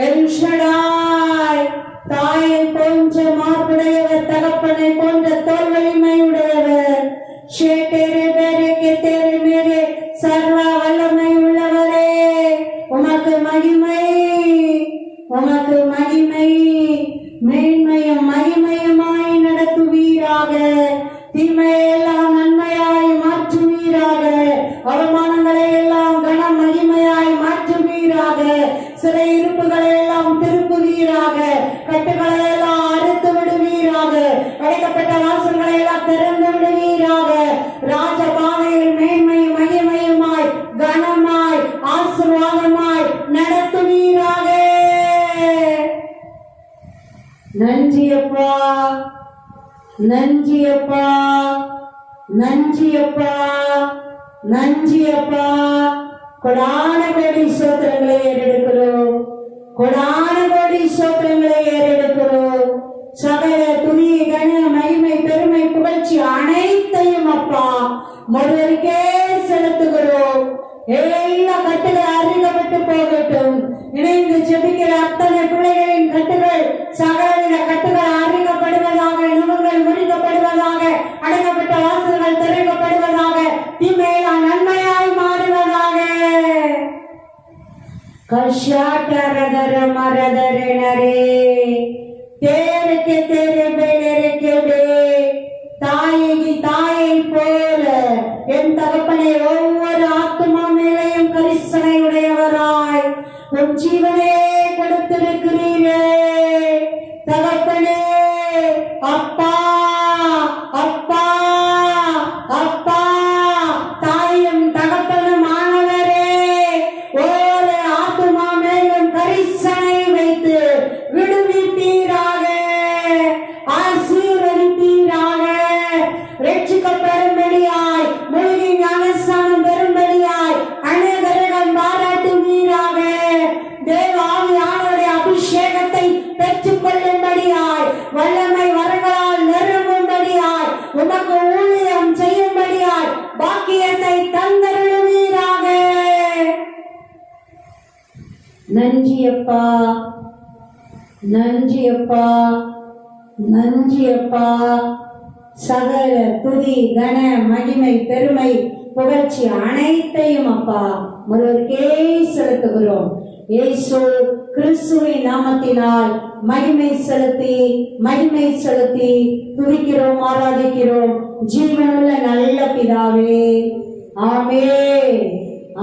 எல் ஷடாய். தாயை போன்ற மார்புடையவர், தகப்பனை போன்ற தோல் வலிமை உடையவர், சர்வ வல்லமை உள்ளவரே, உமக்கு மகிமை, உமக்கு மகிமை, மேன்மையும் மகிமையுமாய் நடத்துவீராக. தீமையெல்லாம் நன்மையாய் மாற்றுவீராக, அவமானங்களை எல்லாம் கன மகிமையாய் மாற்றுவீராக, சிறையிருப்புகளை எல்லாம் திருப்புவீராக, கட்டுகளை எல்லாம் அறுத்து விடுவீராக, அடைக்கப்பட்ட வாசல்களை எல்லாம் திறந்து விடுவீராக, ராஜபாதையில் மேன்மை நன்றி அப்பா, நன்றி அப்பா, நன்றி அப்பா. கொடான கோடி சோத்திரங்களை ஏறெடுக்கிறோம், கொடான கோடி சோத்திரங்களை ஏறெடுக்கிறோம். சகல துணி கன மகிமை பெருமை புகழ்ச்சி அனைத்தையும் அப்பா ஒருவருக்கே செலுத்துகிறோம். எல்லா கட்டுகள் அறிக்கப்பட்டு போகட்டும். இணைந்து ஜெபிக்கிற அத்தனை பிள்ளைகளின் கட்டுகள் சகலவித கட்டுகள் அறிக்கப்படுவதாக, நுகங்கள் முறிக்கப்படுவதாக, அடக்கப்பட்ட வாசல்கள் திறக்கப்படுவதாக, தீமையெல்லாம் நன்மையாய் மாறுவதாக. கஷாட்டரதர மரதரனரே தேருக்கு தேரு பேரே தாயகி தாயை போல என் தகப்பனை ஒவ்வொரு ஆத்மா மேலையும் கரிசனை உடையவராய் உன் ஜீவனே கொடுத்திருக்கிறீரே தகப்பனே. அப்பா அப்பா அப்பா, தாயும் தகப்பனும் ஆனவரே, ஒரு ஆத்மா மேலும் கரிசனை வைத்து விடுவிப்பீராக, ஆசீர்வதிப்பீராக. ரட்சிக்கப்படும்படியாய் மூழ்கி ஞானஸ்நானம் பெறும்படியாய் அநேகரிடம் பாராட்டுவீராக. தேவாவியானவருடைய அபிஷேகத்தை பெற்றுக் கொள்ளும்படியாய், வல்லமை வரங்களால் நிரம்பும்படியாய், உமக்கு ஊழியம் செய்யும்படியாய் பாக்கியத்தை தந்தருளுவீராக. நன்றி அப்பா, நன்றி அப்பா, நன்றி அப்பா. சகல துதி கன மகிமை பெருமை புகழ்ச்சி அனைத்தையும் அப்பா ஒருவருக்கே செலுத்துகிறோம். இயேசு கிறிஸ்துவின் நாமத்தினால் மகிமை செலுத்தி துதிக்கிறோம், ஆராதிக்கிறோம் ஜீவனுள்ள நல்ல பிதாவே. ஆமென்,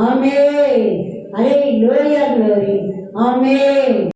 ஆமென். அல்லேலூயா, glory. ஆமென்.